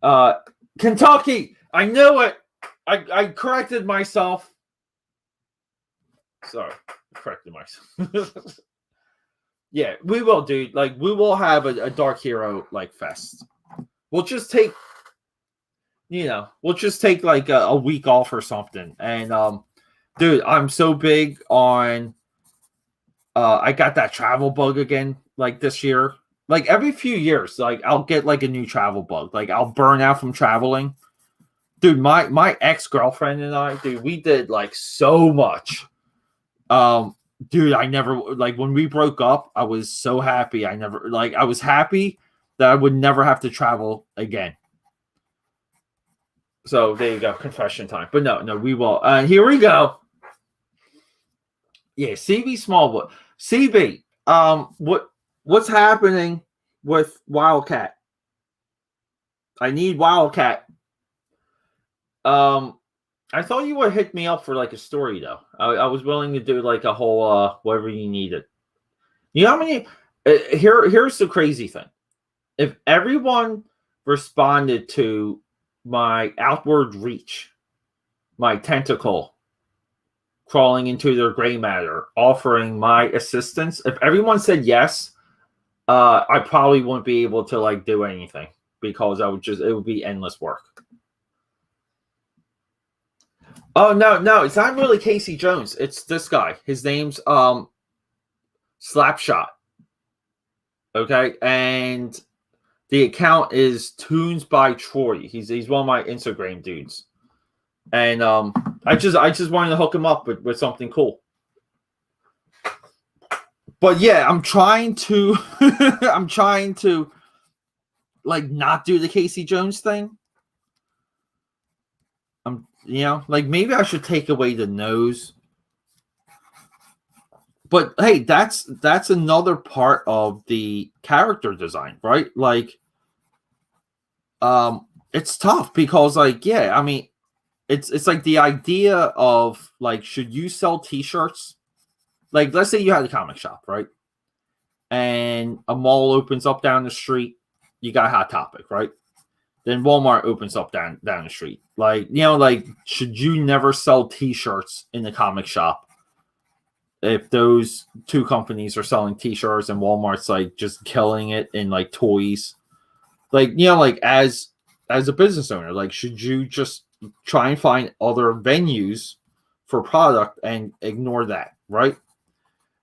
up. Kentucky. I knew it. I corrected myself. Sorry. I corrected myself. Yeah, we will, dude. Like, we will have a Dark Hero, like, fest. We'll just take, like a week off or something. And, dude, I'm so big on, I got that travel bug again, like, this year. Like, every few years, like, I'll get, like, a new travel bug. Like, I'll burn out from traveling. Dude, my ex-girlfriend and I, dude, we did, like, so much. Dude, I never, like, when we broke up, I was so happy. I was happy that I would never have to travel again. So, there you go. Confession time. But no, we will. Here we go. Yeah, CB Smallwood. CB, what's happening with Wildcat? I need Wildcat. I thought you would hit me up for like a story, though. I was willing to do like a whole whatever you needed. You know how many? Here's the crazy thing. If everyone responded to my outward reach, my tentacle crawling into their gray matter, offering my assistance, if everyone said yes, I probably wouldn't be able to like do anything, because it would be endless work. Oh, no, it's not really Casey Jones. It's this guy. His name's Slapshot. Okay, and the account is Tunes by Troy. He's one of my Instagram dudes. And I just wanted to hook him up with something cool. But yeah, I'm trying to like not do the Casey Jones thing. Like maybe I should take away the nose. But hey, that's another part of the character design, right? Like it's tough because like, yeah, I mean, it's like the idea of like, should you sell t-shirts? Like, let's say you had a comic shop, right? And a mall opens up down the street, you got Hot Topic, right? Then Walmart opens up down the street. Like, like, should you never sell t-shirts in the comic shop if those two companies are selling t-shirts and Walmart's like just killing it in like toys? Like, like as a business owner, like, should you just try and find other venues for product and ignore that, right?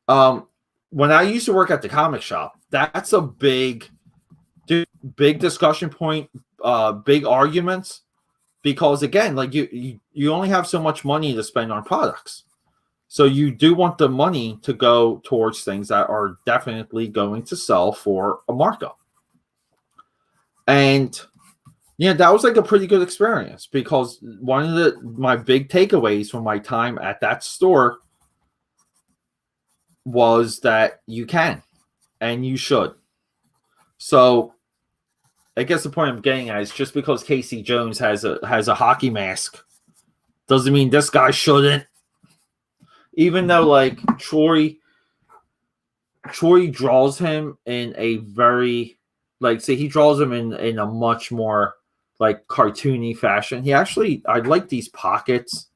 When I used to work at the comic shop, that's a big discussion point, big arguments, because again, like you only have so much money to spend on products. So you do want the money to go towards things that are definitely going to sell for a markup. And yeah, that was like a pretty good experience, because one of my big takeaways from my time at that store was that you can and you should. So I guess the point I'm getting at is, just because Casey Jones has a hockey mask doesn't mean this guy shouldn't. even though like Troy draws him in a very like say he draws him in a much more like cartoony fashion. I like these pockets.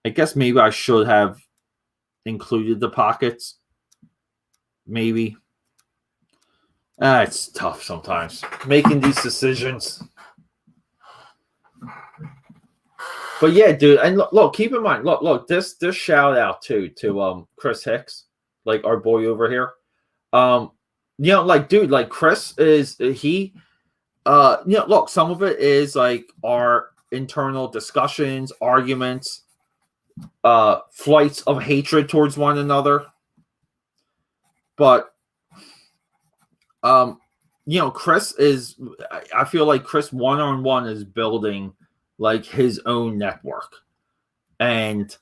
I guess maybe I should have included the pockets. Maybe. It's tough sometimes making these decisions. But yeah, dude, and look, keep in mind, look, this shout out to Chris Hicks, like our boy over here. Like, dude, like Chris is look, some of it is like our internal discussions, arguments, flights of hatred towards one another. But Chris is, I feel like Chris one-on-one is building like his own network. And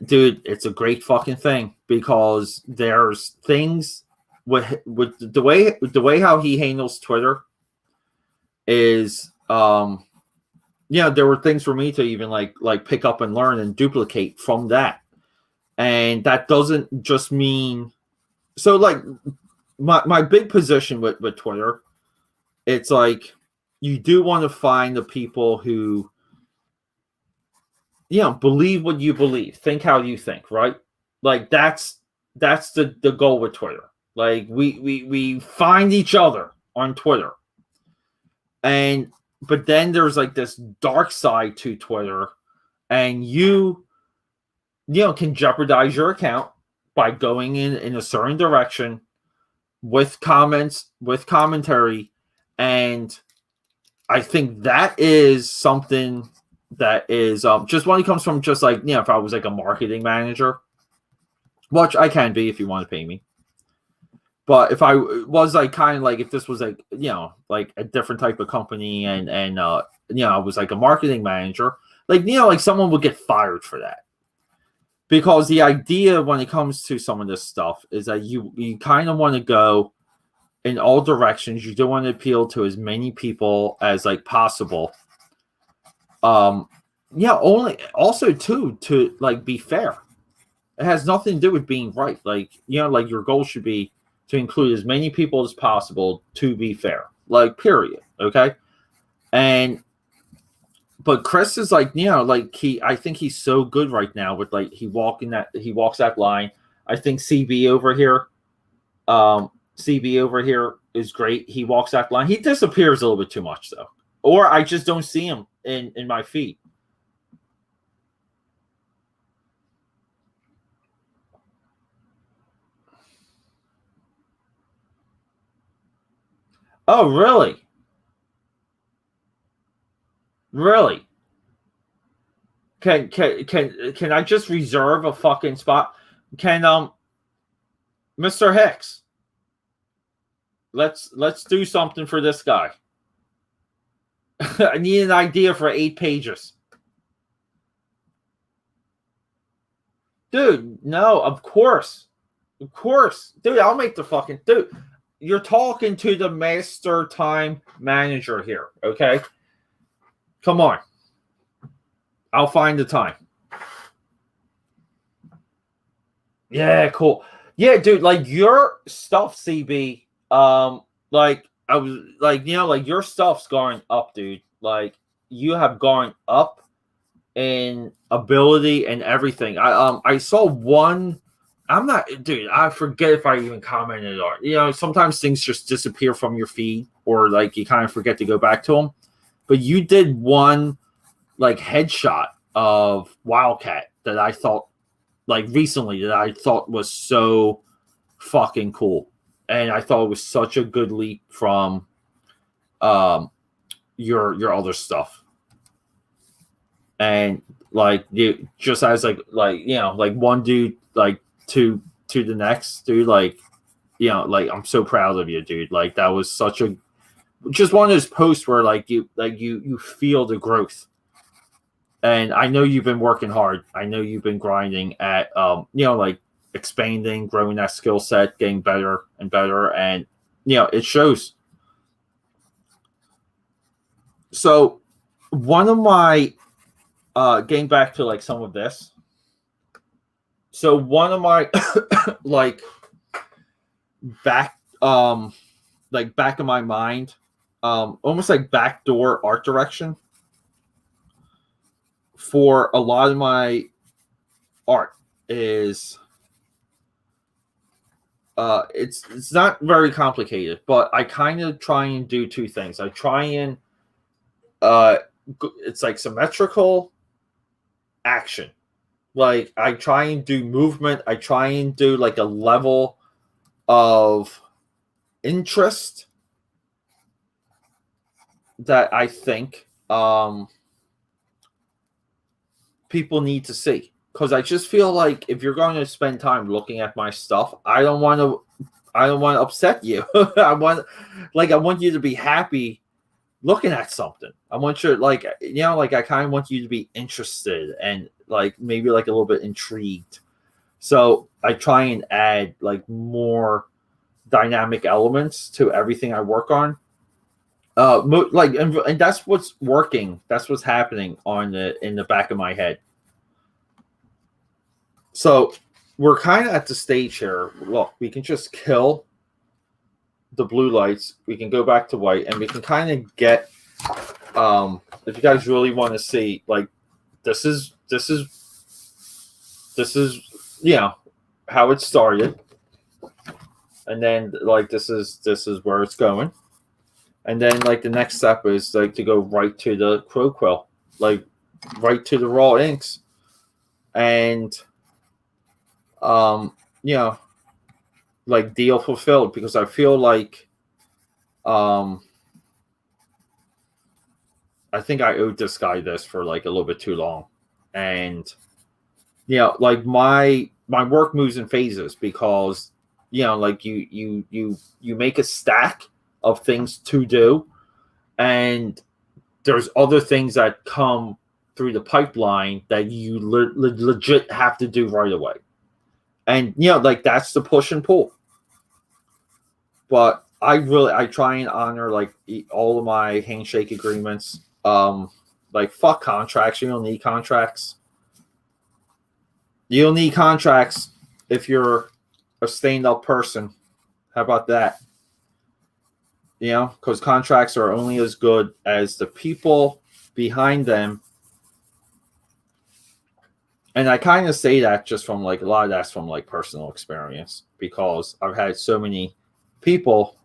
dude, it's a great fucking thing because there's things with the way how he handles Twitter is there were things for me to even like pick up and learn and duplicate from that. And that doesn't just mean so like my big position with Twitter, it's like you do want to find the people who believe what you believe, think how you think, right? Like that's the goal with Twitter. Like we find each other on Twitter. But then there's like this dark side to Twitter, and you can jeopardize your account by going in a certain direction with comments, with commentary, and I think that is something that is just when it comes from just like if I was like a marketing manager, which I can be if you want to pay me. But if I was like kind of like if this was like like a different type of company and I was like a marketing manager, like like someone would get fired for that. Because the idea when it comes to some of this stuff is that you kind of want to go in all directions. You don't want to appeal to as many people as like possible. Only also too to like be fair. It has nothing to do with being right. Like like your goal should be to include as many people as possible to be fair. Like period. Okay. But Chris is like, like I think he's so good right now with like he walks that line. I think CB over here is great. He walks that line. He disappears a little bit too much though. Or I just don't see him in my feed. Oh, really? Really? Can I just reserve a fucking spot? Can Mr. Hicks, let's do something for this guy. I need an idea for 8 pages. Dude, no, of course. Of course. Dude, I'll make the fucking dude. You're talking to the master time manager here, okay? Come on. I'll find the time. Yeah, cool. Yeah, dude, like your stuff, CB, like I was like, like your stuff's going up, dude. Like you have gone up in ability and everything. I saw one. I'm not, dude. I forget if I even commented on. Sometimes things just disappear from your feed, or like you kind of forget to go back to them. But you did one like headshot of Wildcat that I thought like recently that I thought was so fucking cool, and I thought it was such a good leap from your other stuff. And like you just as like like one dude like to the next dude, like like I'm so proud of you, dude. Like that was such a just one of those posts where like you feel the growth. And I know you've been working hard. I know you've been grinding at like expanding, growing that skill set, getting better and better, and it shows. So one of my getting back to like some of this, So one of my like back back of my mind, almost like backdoor art direction for a lot of my art is it's not very complicated, but I kind of try and do two things. I try and it's like symmetrical action. Like I try and do movement. I try and do like a level of interest that I think people need to see. Because I just feel like if you're going to spend time looking at my stuff, I don't want to upset you. I want you to be happy looking at something. I want you like I kind of want you to be interested and like maybe like a little bit intrigued. So I try and add like more dynamic elements to everything I work on. And that's what's working. That's what's happening in the back of my head. So we're kind of at the stage here. Look, we can just kill the blue lights. We can go back to white, and we can kind of get. If you guys really want to see, like, this is how it started, and then like this is where it's going, and then like the next step is like to go right to the crow quill, like right to the raw inks, and like deal fulfilled, because I feel like I think I owed this guy this for like a little bit too long. And like my work moves in phases, because like you make a stack of things to do, and there's other things that come through the pipeline that you legit have to do right away. And like that's the push and pull. But I try and honor like all of my handshake agreements. Like fuck contracts. You don't need contracts. You don't need contracts if you're a stand-up person. How about that? Because contracts are only as good as the people behind them. And I kind of say that just from like a lot of that's from like personal experience, because I've had so many people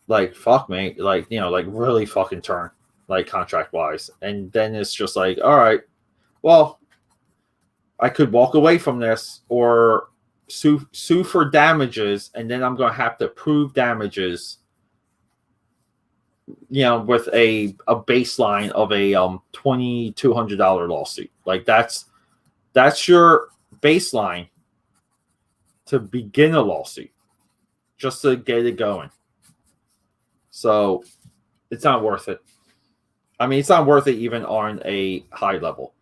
like fuck me, like like really fucking turn like contract wise, and then it's just like, all right, well, I could walk away from this or sue for damages, and then I'm gonna have to prove damages, with a baseline of a $2,200 lawsuit. Like that's your baseline to begin a lawsuit, just to get it going. So it's not worth it. I mean, it's not worth it even on a high level,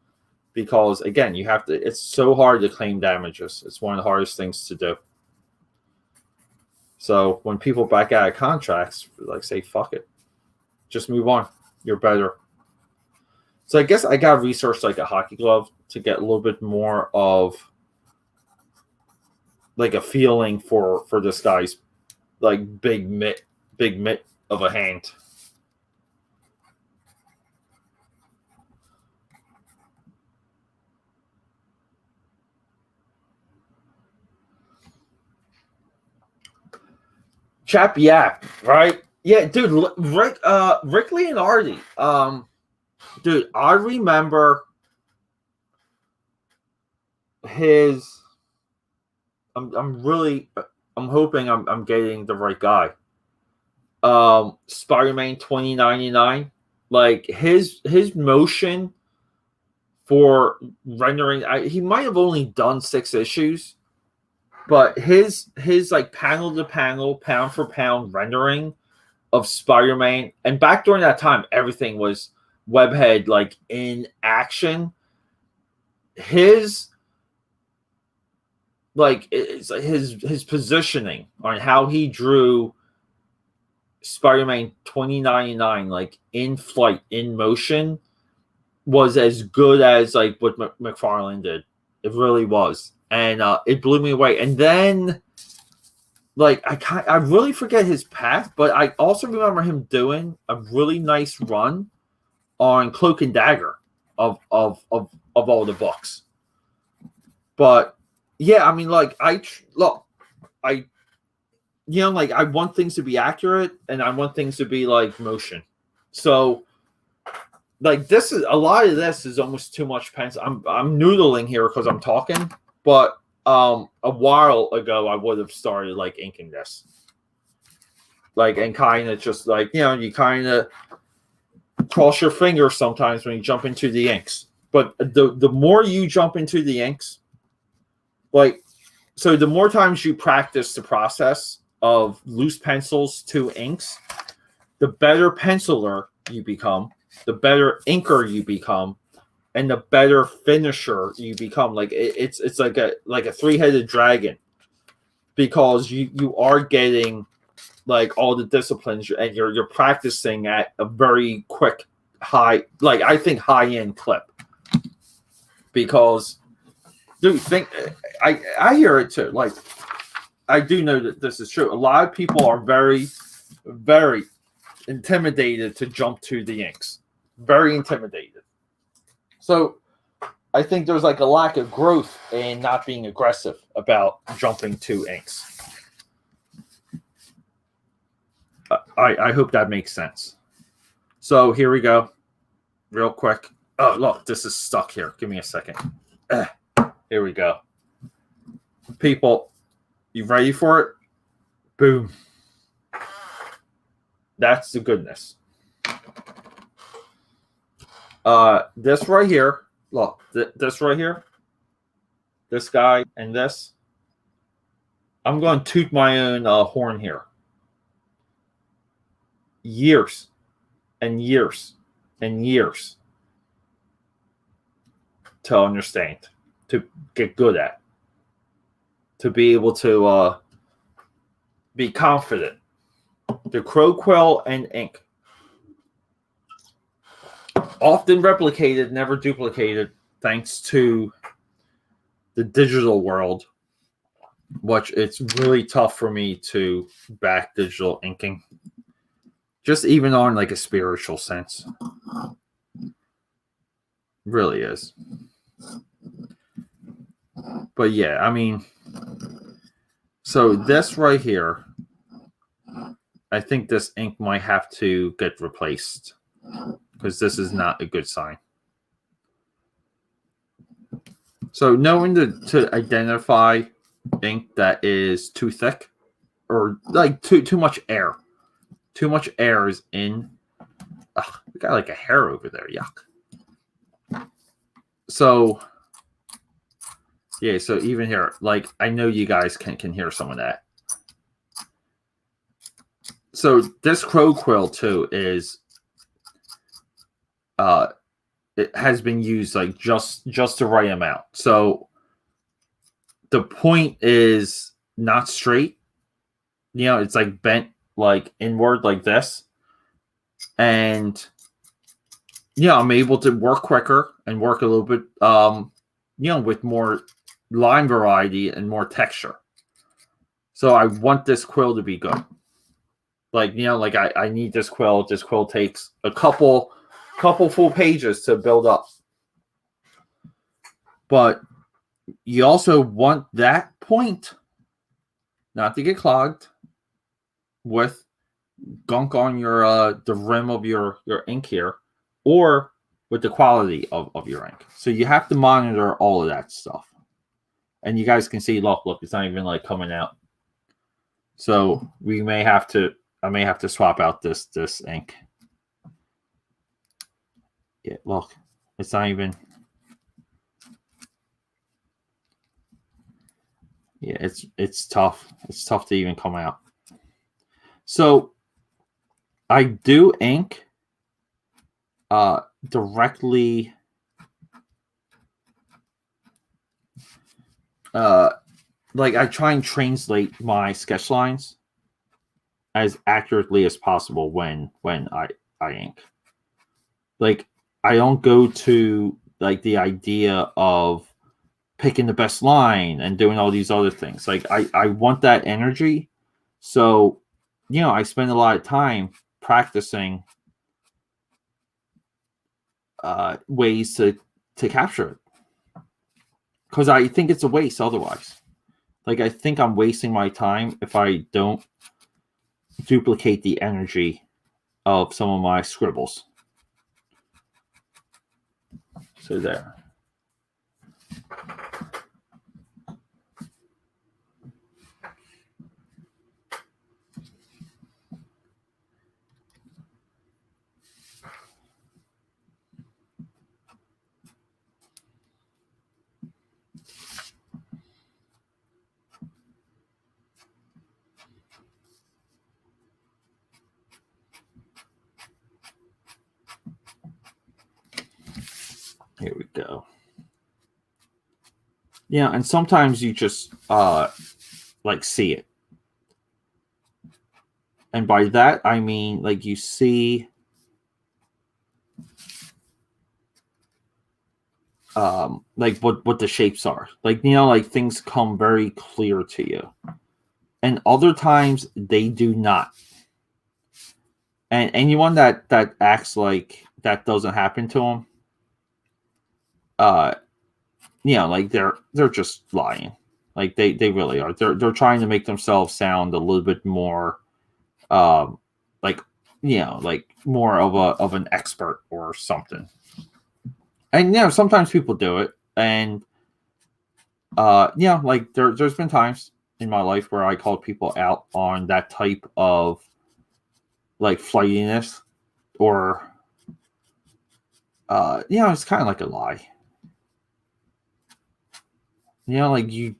because again, it's so hard to claim damages. It's one of the hardest things to do. So when people back out of contracts, like say, fuck it, just move on. You're better. So I guess I got to research like a hockey glove to get a little bit more of like a feeling for this guy's like big mitt of a hand. Chap Yap, right? Yeah, dude, Rick Leonardi. Dude, I remember his. I'm hoping I'm getting the right guy. Spider-Man 2099, like his motion for rendering. He might have only done 6 issues, but his like panel to panel, pound for pound rendering of Spider-Man, and back during that time, everything was webhead like in action. His like it's his positioning on how he drew Spider-Man 2099 like in flight, in motion, was as good as like what McFarlane did. It really was, and it blew me away. And then, like, I really forget his path, but I also remember him doing a really nice run on Cloak and Dagger of all the books. But yeah, I mean, like, I want things to be accurate, and I want things to be like motion. So, like, this is a lot of this is almost too much pencil. I'm noodling here because I'm talking, but a while ago I would have started like inking this, like, and kind of just like, you kind of cross your fingers sometimes when you jump into the inks. But the more you jump into the inks, like, so the more times you practice the process of loose pencils to inks, the better penciler you become, the better inker you become, and the better finisher you become. Like, it's like a three-headed dragon, because you are getting like all the disciplines, and you're practicing at a very quick high, like, I think high-end clip. Because, dude, I hear it too. Like, I do know that this is true. A lot of people are very, very intimidated to jump to the inks. Very intimidated. So I think there's like a lack of growth in not being aggressive about jumping to inks. I hope that makes sense. So here we go. Real quick. Oh, look, this is stuck here. Give me a second. Here we go. People, you ready for it? Boom. That's the goodness. This right here, look, this right here, this guy and this, I'm going to toot my own horn here. Years and years and years to understand, to get good at, to be able to be confident. The crow quill and ink. Often replicated, never duplicated, thanks to the digital world, which it's really tough for me to back digital inking. Just even on like a spiritual sense. Really is. But yeah, I mean, so this right here, I think this ink might have to get replaced, because this is not a good sign. So knowing to identify ink that is too thick, or like too much air. Too much air is in. Ugh, we got like a hair over there. Yuck. So yeah, so even here, like, I know you guys can hear some of that. So this crow quill too is it has been used like just the right amount. So the point is not straight. It's like bent like inward like this. And I'm able to work quicker and work a little bit with more line variety and more texture. So I want this quill to be good. Like, I need this quill. This quill takes a couple full pages to build up. But you also want that point not to get clogged with gunk on your the rim of your ink here, or with the quality of your ink. So you have to monitor all of that stuff. And you guys can see, look, it's not even like coming out. So I may have to swap out this ink. Yeah, look, it's not even. Yeah, it's tough. It's tough to even come out. So I do ink directly like I try and translate my sketch lines as accurately as possible when I ink. Like, I don't go to like the idea of picking the best line and doing all these other things. Like I want that energy. So, I spend a lot of time practicing ways to capture it. Because I think it's a waste otherwise. Like, I think I'm wasting my time if I don't duplicate the energy of some of my scribbles. So there. Here we go. Yeah, and sometimes you just like see it. And by that I mean like you see like what the shapes are. Like, like things come very clear to you. And other times they do not. And anyone that acts like that doesn't happen to them, like they're just lying. Like they really are. They're trying to make themselves sound a little bit more like more of an expert or something. And sometimes people do it. And like there's been times in my life where I called people out on that type of like flightiness, or it's kind of like a lie. Like you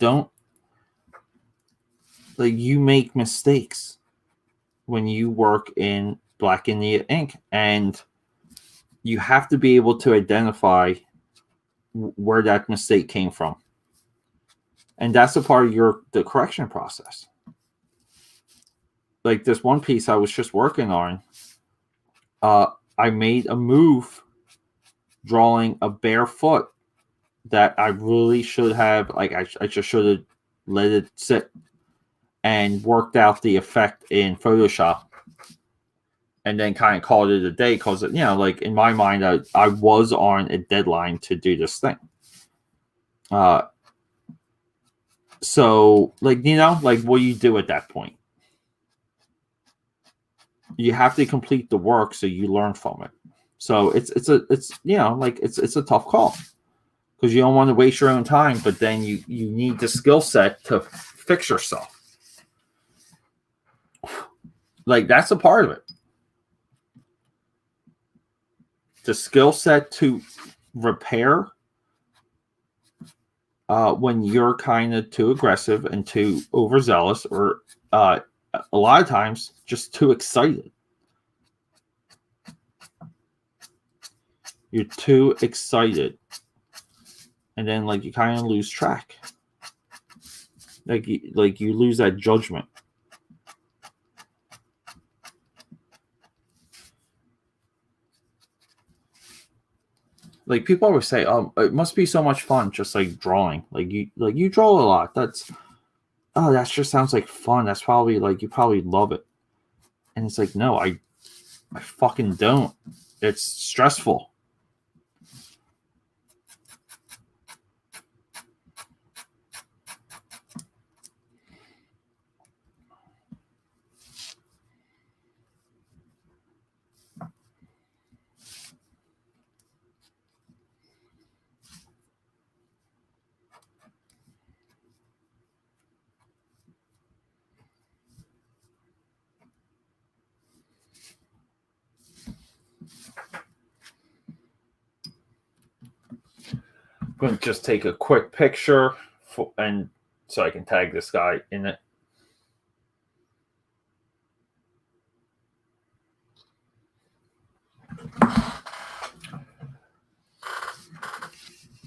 make mistakes when you work in Black India ink, and you have to be able to identify where that mistake came from. And that's a part of the correction process. Like this one piece I was just working on, I made a move drawing a bare foot that I really should have, like I just should have let it sit and worked out the effect in Photoshop, and then kind of called it a day, because like in my mind I was on a deadline to do this thing. So like like what do you do at that point? You have to complete the work so you learn from it. So it's a tough call, because you don't want to waste your own time, but then you need the skill set to fix yourself. Like that's a part of it. The skill set to repair when you're kind of too aggressive and too overzealous, or a lot of times just too excited. You're too excited, and then like you kind of lose track. Like you lose that judgment. Like people always say, "Oh, it must be so much fun just like drawing." Like you draw a lot. That just sounds like fun. That's probably like you probably love it. And it's like, no, I fucking don't. It's stressful. I'm going to just take a quick picture and so I can tag this guy in it.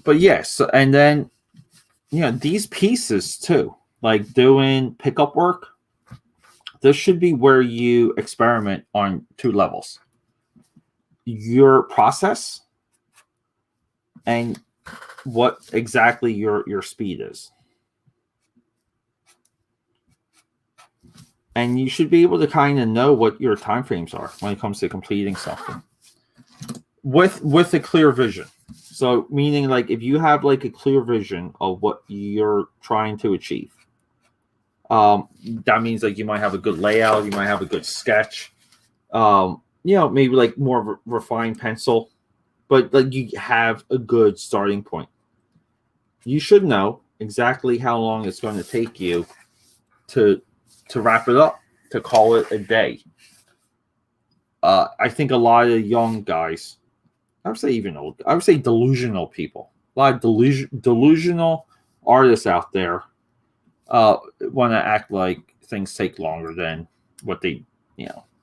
But yes, and then these pieces too, like doing pickup work, this should be where you experiment on 2 levels. Your process and what exactly your speed is. And you should be able to kind of know what your time frames are when it comes to completing something with a clear vision. So meaning like if you have like a clear vision of what you're trying to achieve, that means like you might have a good layout, you might have a good sketch, maybe like more of a refined pencil, but like you have a good starting point. You should know exactly how long it's going to take you to wrap it up, to call it a day. I think a lot of young guys, I would say even old, I would say delusional people, a lot of delusional artists out there want to act like things take longer than what they,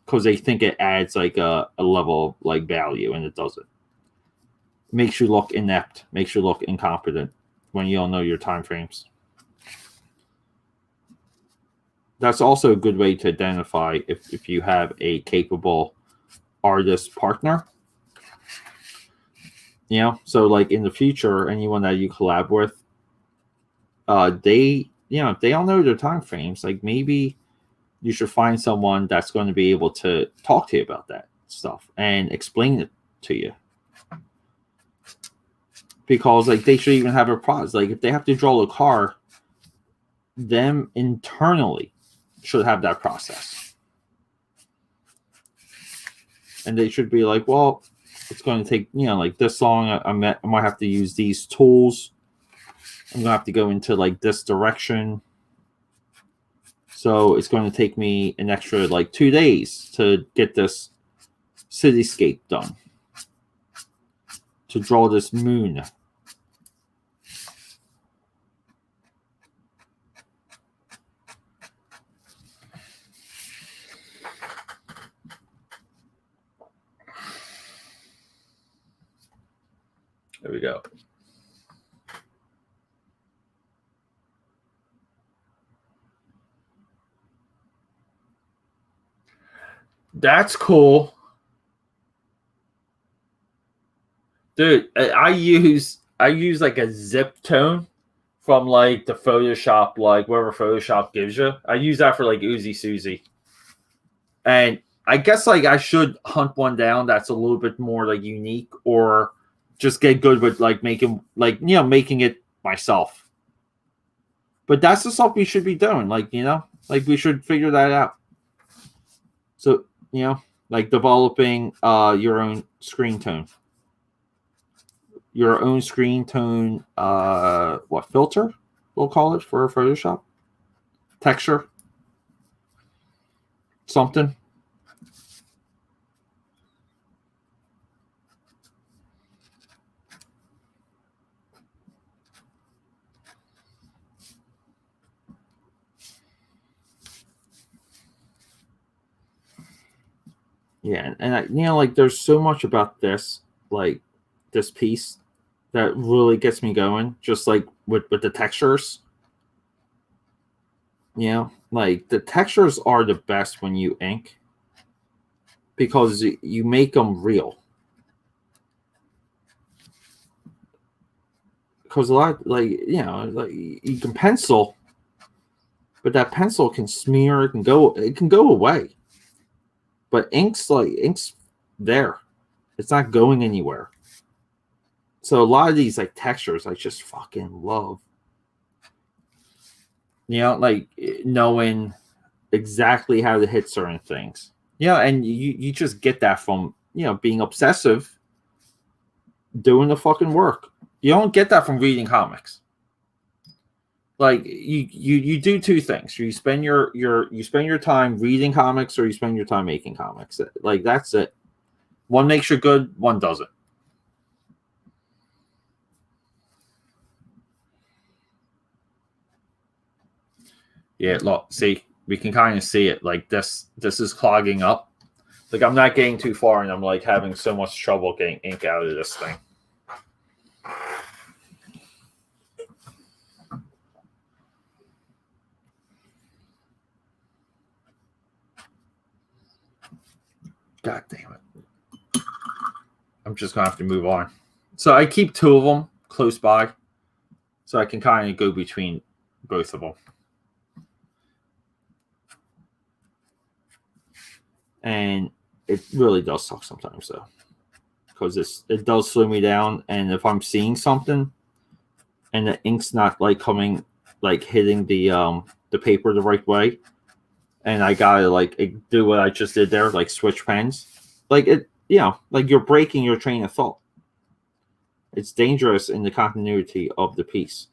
because they think it adds like a level of like value, and it doesn't. It makes you look inept, makes you look incompetent when you don't know your time frames. That's also a good way to identify if you have a capable artist partner. So like in the future, anyone that you collab with, they, if they don't know their time frames, like maybe you should find someone that's going to be able to talk to you about that stuff and explain it to you. Because like they should even have a process. Like if they have to draw a car, them internally should have that process. And they should be like, well, it's going to take, like this long. I might have to use these tools. I'm going to have to go into like this direction. So it's going to take me an extra like 2 days to get this cityscape done. To draw this moon. There we go. That's cool. Dude, I use like a zip tone from like the Photoshop, like whatever Photoshop gives you. I use that for like Uzi Susie. And I guess like I should hunt one down that's a little bit more like unique, or just get good with like making it myself. But that's the stuff we should be doing. Like, like we should figure that out. So, like developing your own screen tone. Your own screen tone, what filter we'll call it for Photoshop? Texture? Something. Yeah, and like there's so much about this, like this piece that really gets me going, just like with the textures. Like the textures are the best when you ink because you make them real. Because a lot, like, like you can pencil, but that pencil can smear, it can go away. But ink's there. It's not going anywhere. So a lot of these like textures I just fucking love. Like knowing exactly how to hit certain things. And you just get that from, being obsessive, doing the fucking work. You don't get that from reading comics. Like you do two things. You spend your time reading comics, or you spend your time making comics. Like that's it. One makes you good, one doesn't. Yeah, look, see, we can kind of see it. Like this is clogging up. Like I'm not getting too far, and I'm like having so much trouble getting ink out of this thing. God damn it. I'm just going to have to move on. So I keep two of them close by, so I can kind of go between both of them. And it really does suck sometimes, though, because it does slow me down. And if I'm seeing something and the ink's not like coming, like hitting the paper the right way, and I gotta like do what I just did there, like switch pens, like it, like you're breaking your train of thought. It's dangerous in the continuity of the piece.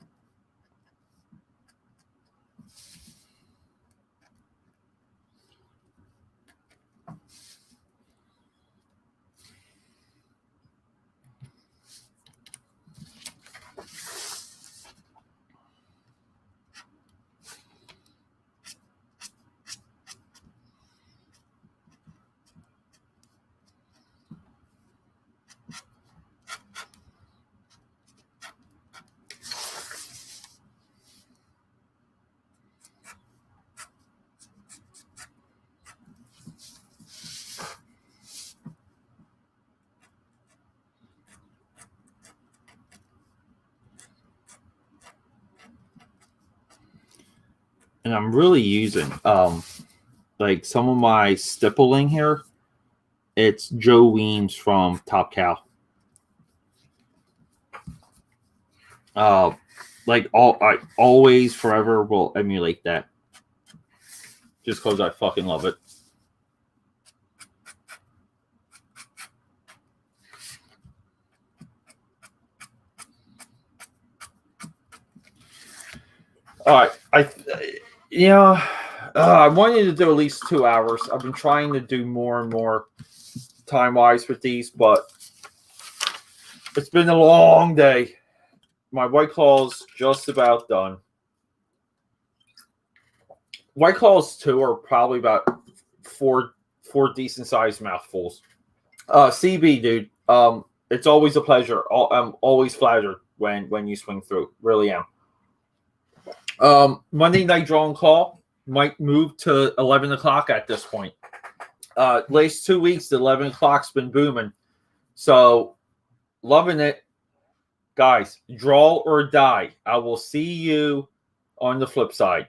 And I'm really using like some of my stippling here. It's Joe Weems from Top Cow. Like I always forever will emulate that, just because I fucking love it. All right, I wanted to do at least 2 hours. I've been trying to do more and more time-wise with these, but it's been a long day. My White Claw's just about done. White Claws 2 are probably about four decent-sized mouthfuls. CB, dude, it's always a pleasure. I'm always flattered when you swing through. Really am. Monday Night Draw and Claw might move to 11 o'clock at this point. Last 2 weeks, the 11 o'clock's been booming. So, loving it. Guys, draw or die. I will see you on the flip side.